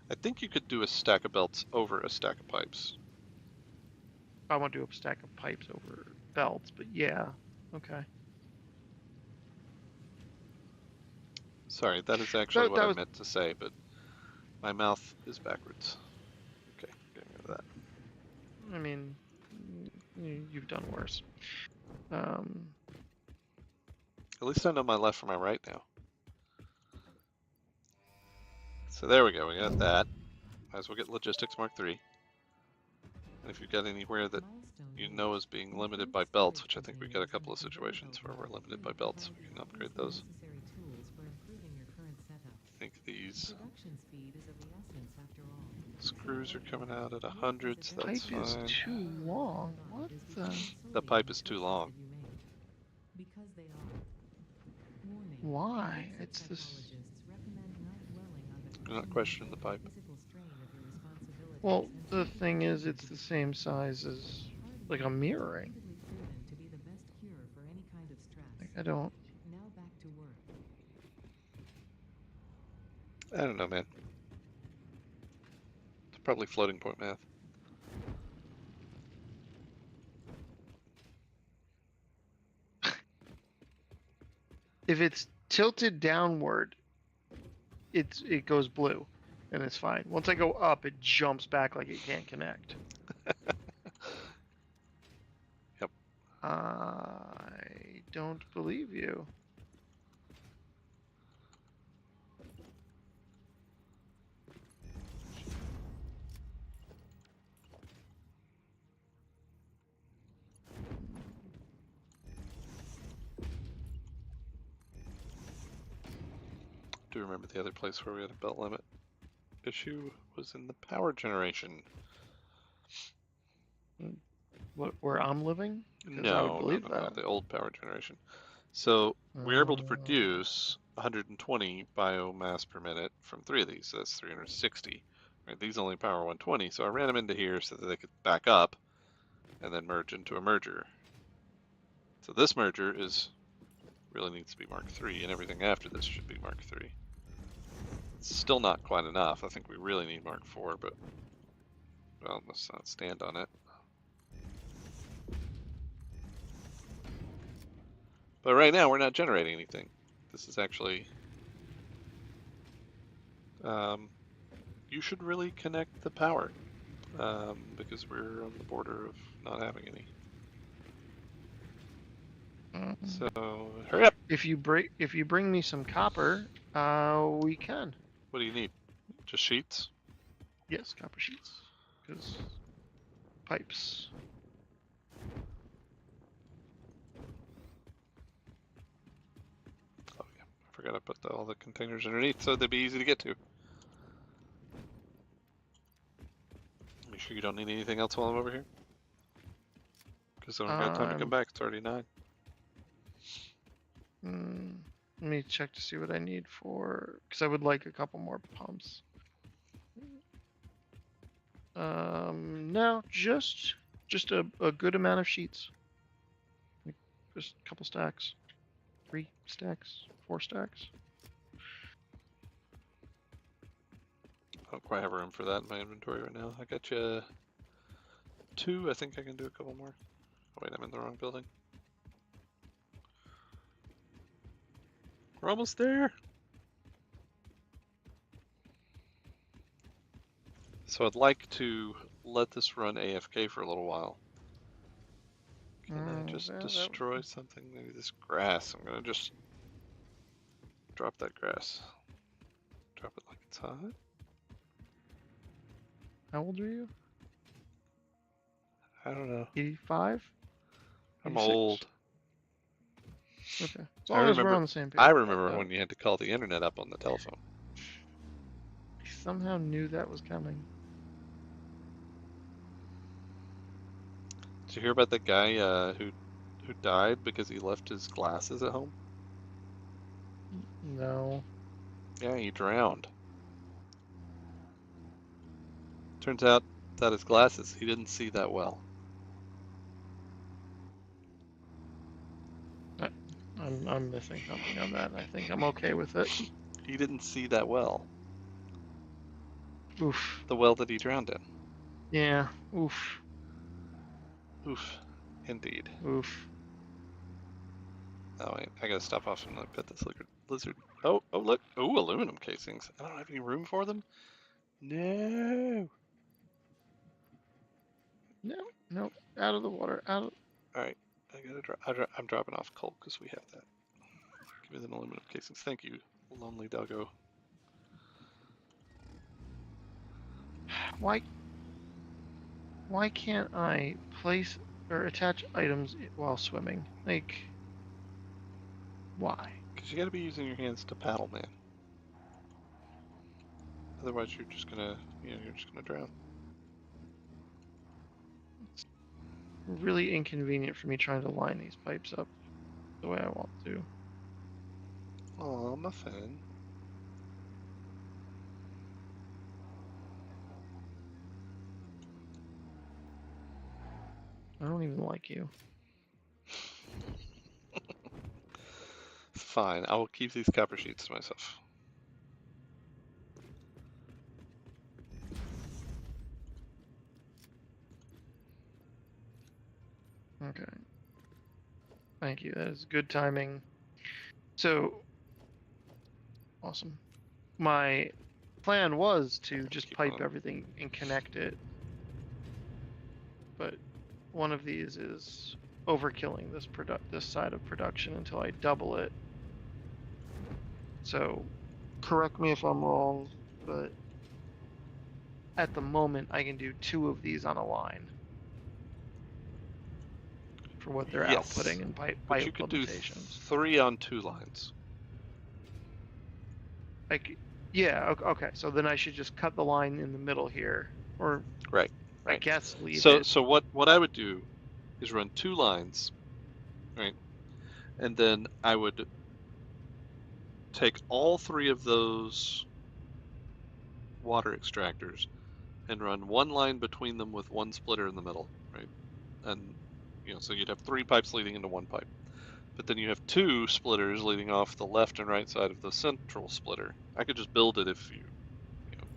I think you could do a stack of belts over a stack of pipes. I want to do a stack of pipes over belts, but yeah. Okay. Sorry, that is actually That what that I was meant to say, but my mouth is backwards. Okay, getting rid of that. I mean you've done worse. Um At least I know my left from my right now. So there we go, we got that. Might as well get Logistics Mark III. And if you've got anywhere that you know is being limited by belts, which I think we got a couple of situations where we're limited by belts, we can upgrade those. I think these screws are coming out at 100, so that's pipe is fine. too long. What the The pipe is too long. why? It's this Do not question the pipe. well, the thing is it's the same size as like a mirroring. Like I don't I don't know, man. It's probably floating point math. If it's tilted downward, it goes blue, and it's fine. Once I go up, it jumps back like it can't connect. Yep. I don't believe you. Do remember the other place where we had a belt limit issue was in the power generation. Where I'm living? Because I would No, believe that. the old power generation. So we're able to Uh, produce 120 biomass per minute from 3 of these. So that's 360. Right, these only power 120, so I ran them into here so that they could back up and then merge into a merger. So this merger really needs to be Mark III, and everything after this should be Mark III. It's still not quite enough. I think we really need Mark IV, but well, let's not stand on it. But right now we're not generating anything. This is actually you should really connect the power because we're on the border of not having any. So hurry up! if you bring me some copper, we can. What do you need? Just sheets? Yes, copper sheets. Because pipes. Oh yeah, I forgot I put all the containers underneath so they'd be easy to get to. Make sure you don't need anything else while I'm over here. Because I don't got time to come back. It's already 9. Let me check to see what I need for, because I would like a couple more pumps. No, just a good amount of sheets. Like just a couple stacks, 3 stacks, 4 stacks. I don't quite have room for that in my inventory right now. I got you 2. I think I can do a couple more. Oh, wait, I'm in the wrong building. We're almost there. So I'd like to let this run AFK for a little while. Can I just destroy something? Maybe this grass. I'm gonna just drop that grass. Drop it like it's hot. How old are you? I don't know. 85? I'm 86? old. Okay. As long as we're on the same page. I remember when you had to call the internet up on the telephone. I somehow knew that was coming. Did you hear about that guy who died because he left his glasses at home? No. Yeah, he drowned. Turns out that his glasses, he didn't see that well. I'm missing something on that. I think I'm okay with it. He didn't see that well. Oof. The well that he drowned in. Yeah. Oof. Oof. Indeed. Oof. Oh wait, I gotta stop off and pet this lizard. Oh, look. Oh, aluminum casings. I don't have any room for them. No. No. No. Out of the water. Out of. All right, I gotta drop. I'm dropping off coal because we have that. Give me the aluminum casings. Thank you, lonely doggo. Why? Why can't I place or attach items while swimming? Like, why? Because you gotta be using your hands to paddle, man. Otherwise, you're just gonna drown. It's really inconvenient for me trying to line these pipes up the way I want to. Aw, Muffin. I don't even like you. Fine, I will keep these copper sheets to myself. Okay. Thank you. That is good timing. So awesome. My plan was to just Keep pipe on. everything and connect it, but one of these is overkilling this side of production until I double it. So correct me if I'm wrong, but at the moment I can do 2 of these on a line for what they're Yes, outputting and but pipe you could do limitations. 3 on 2 lines. Like, yeah, okay. So then I should just cut the line in the middle here, or Right, I right. guess leave So it. so what I would do is run 2 lines, right? And then I would take all 3 of those water extractors and run 1 line between them with 1 splitter in the middle, right? And so you'd have 3 pipes leading into 1 pipe. But then you have 2 splitters leading off the left and right side of the central splitter. I could just build it if you know.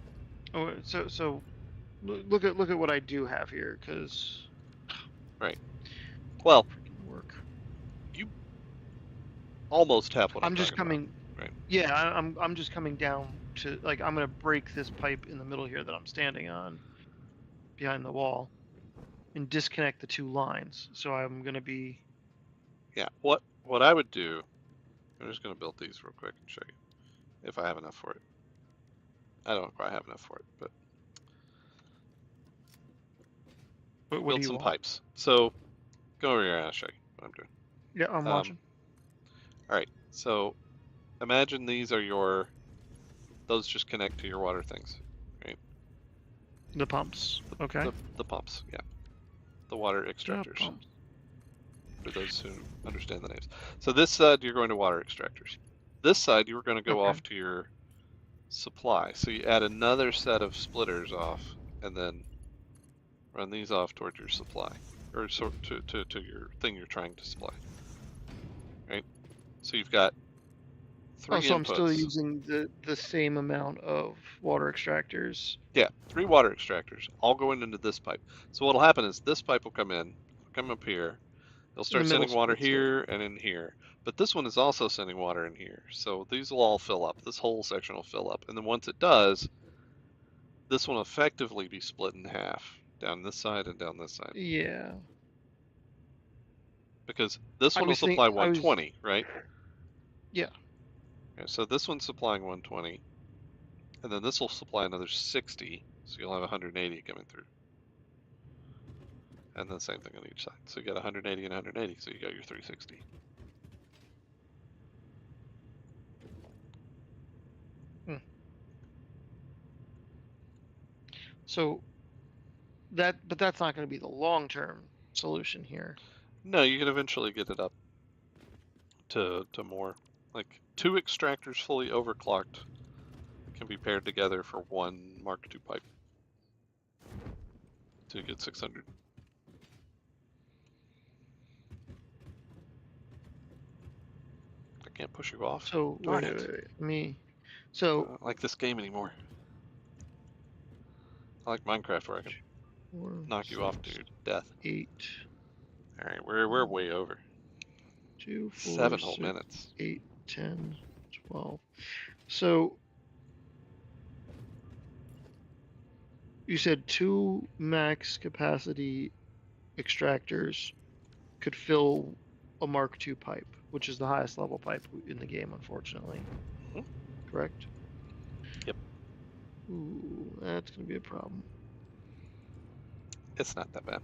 Oh, so look at what I do have here, because Right. Well, freaking work. you almost have what I'm I'm just talking about, coming. right? Yeah, I'm just coming down to, like, I'm gonna break this pipe in the middle here that I'm standing on behind the wall and disconnect the 2 lines. So I'm gonna be. Yeah. What I would do, I'm just going to build these real quick and show you if I have enough for it. I don't quite have enough for it, but What do build you some want? pipes. So go over here and I'll show you what I'm doing. Yeah, I'm watching. All right. So imagine those just connect to your water things, right? The pumps. Okay. The pumps, yeah. The water The extractors, pumps. for those who understand the names. So this side, you're going to water extractors. This side, you're going to go Okay. off to your supply. So you add another set of splitters off, and then run these off towards your supply, or to your thing you're trying to supply, right? So you've got Oh, 3 so I'm still inputs. using the same amount of water extractors. Yeah, 3 water extractors, all going into this pipe. So what'll happen is this pipe will come up here. It'll In the start middle sending water splits here. here and in here. But this one is also sending water in here. So these will all fill up. This whole section will fill up. And then once it does, this one will effectively be split in half, down this side and down this side. Yeah. Because this I one will was think supply I was 120, right? yeah. Okay, so this one's supplying 120, and then this will supply another 60, so you'll have 180 coming through. And then same thing on each side. So you got 180 and 180, so you got your 360. Hmm. So but that's not going to be the long-term solution here. No, you can eventually get it up to more. Like 2 extractors fully overclocked can be paired together for 1 Mark II pipe. So you get 600. I can't push you off. So Darn wait, it. me. I So don't like this game anymore. I like Minecraft where I can 4, knock you off to 6, your death. 8, Alright, we're way over. 2, 4, 7 whole 6, minutes. 8, 10, 12. So you said 2 max capacity extractors could fill a Mark II pipe, which is the highest level pipe in the game, unfortunately. Hmm? Correct? Yep. Ooh, that's gonna be a problem. It's not that bad.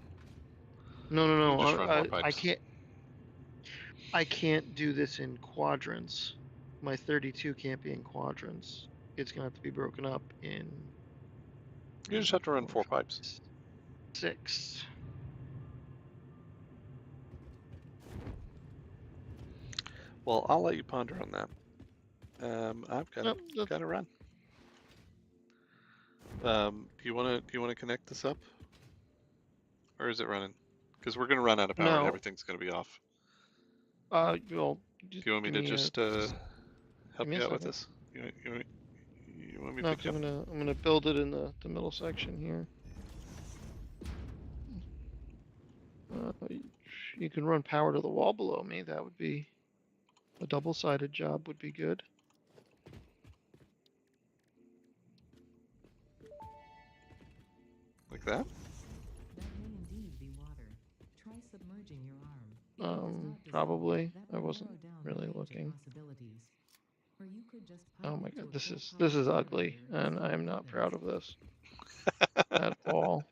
No, no, You no. can just run more I pipes. can't. I can't do this in quadrants. My 32 can't be in quadrants. It's gonna have to be broken up in You just 3, have to run 4, 4 pipes. 6. Well, I'll let you ponder on that. I've Nope, got to run. Do you wanna connect this up, or is it running? Because we're gonna run out of power and no. everything's gonna be off. Well, Do just you want me give to me just give help me a you out with second. this? You want me to No, pick because you up? I'm gonna build it in the middle section here. you can run power to the wall below me, that would be a double-sided job would be good. Like that? That may indeed be water. Try submerging your arm. If it does not dissolve, Probably. that I will wasn't narrow down the really range of looking. possibilities. Or you could just Oh pipe my it to god, a this full is power ugly, generator and see I what am not happens. proud of this at all.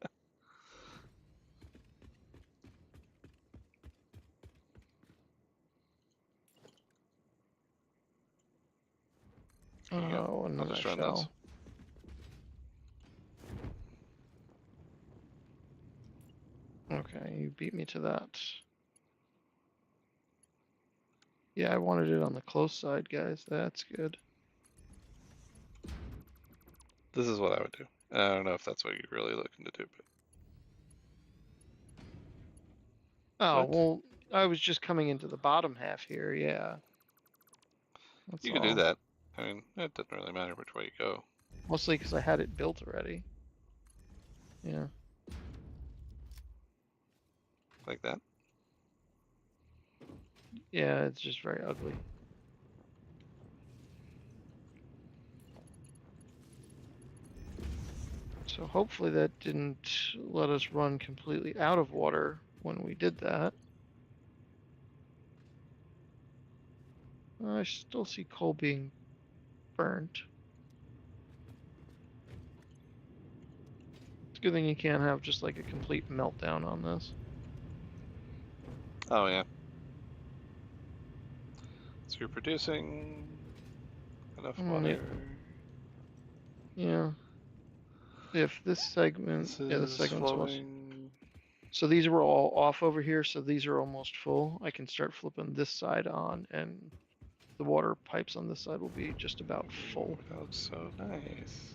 There you go. Oh, and I'll then I just run those. fell. Okay, you beat me to that. Yeah, I wanted it on the close side, guys. That's good. This is what I would do. I don't know if that's what you're really looking to do, but Oh, what? well, I was just coming into the bottom half here, yeah. That's You could do all. that. I mean, it doesn't really matter which way you go. Mostly because I had it built already. Yeah. Like that. Yeah, it's just very ugly. So hopefully that didn't let us run completely out of water when we did that. I still see coal being burnt. It's a good thing you can't have just like a complete meltdown on this. Oh, yeah. So you're producing enough water. Yeah. If this segment, This yeah, this is segment's almost. flowing. So these were all off over here, so these are almost full. I can start flipping this side on, and the water pipes on this side will be just about full. That looks so nice.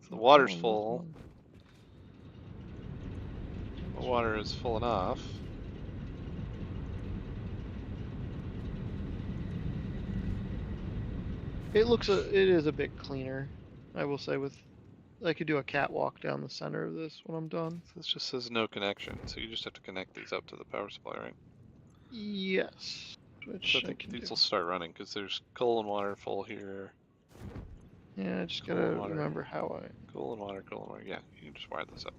So the Oh, water's come on, full. nothing. The water is full enough. It is a bit cleaner, I will say. With I could do a catwalk down the center of this when I'm done. So this just says no connection, so you just have to connect these up to the power supply, right? Yes, So I which I think can these do. will start running because there's coal and water full here. Yeah, I just Coal and gotta water. remember how I. Coal and water, coal and water. Yeah, you can just wire this up.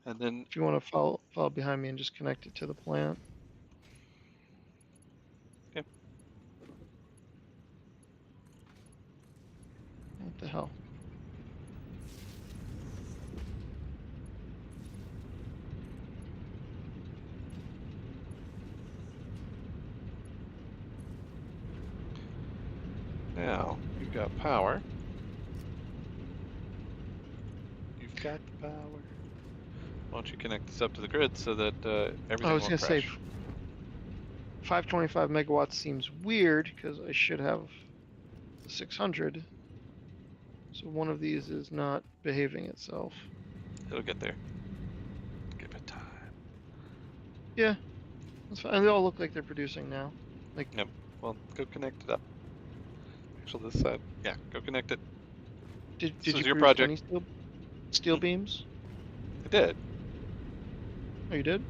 And then, If you want to follow behind me and just connect it to the plant. yeah, What the hell? now you've got power. You've got the power. Why don't you connect this up to the grid so that I everything was won't gonna say crash? 525 megawatts seems weird because I should have the 600. So one of these is not behaving itself. It'll get there. Give it time. Yeah, that's fine. They all look like they're producing now. Like, Yep. Well, go connect it up. Actually, this side. Yeah, go connect it. did This you is your produce project. any steel Hmm. beams? I did. Oh, you did?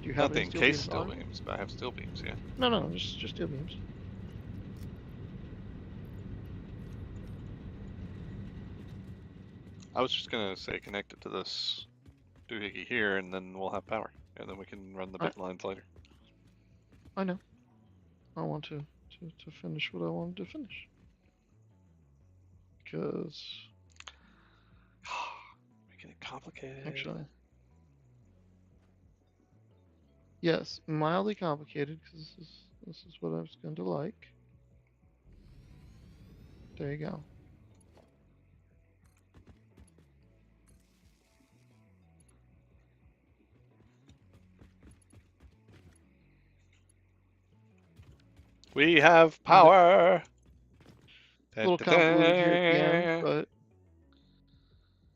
Do you have Not the any steel encased beams steel on you? beams, but I have steel beams, yeah. No, just steel beams. I was just gonna say connect it to this doohickey here, and then we'll have power, and then we can run the I big lines later. I know. I want to finish what I wanted to finish. Because Making it complicated. actually, yes, mildly complicated because this is what I was going to like. There you go. We have A bit, power. a Da, little da, convoluted here at the end, da. but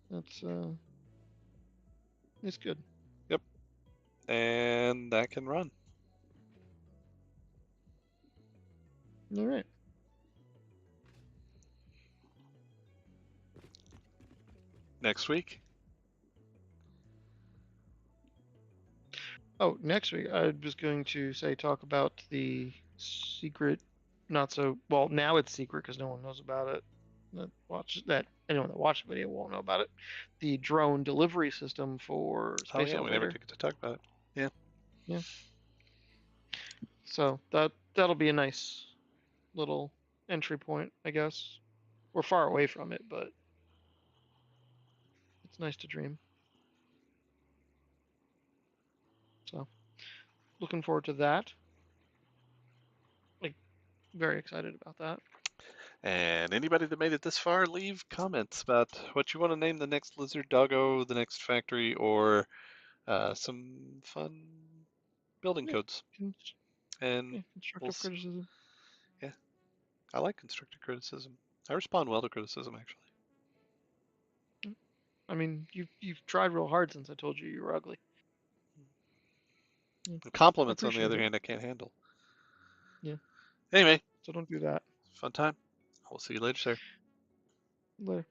that's it's good. Yep, and that can run All right. next week. Oh, next week I was going to say talk about the secret, not so well. Now it's secret because no one knows about it. Anyone that watched the video won't know about it. The drone delivery system for Oh Space yeah, we never Elevator. get to talk about it. Yeah. Yeah. So that'll be a nice little entry point, I guess. We're far away from it, but it's nice to dream. So looking forward to that. Like very excited about that. And anybody that made it this far, leave comments about what you want to name the next lizard doggo, the next factory, or some fun building Yeah, codes. And we'll constructive criticism. yeah, I like constructive criticism. I respond well to criticism, actually. I mean, you've tried real hard since I told you were ugly. Yeah, I Compliments, on the appreciate other it. hand, I can't handle. Yeah. Anyway, So don't do that. fun time. I will see you later, sir. Later.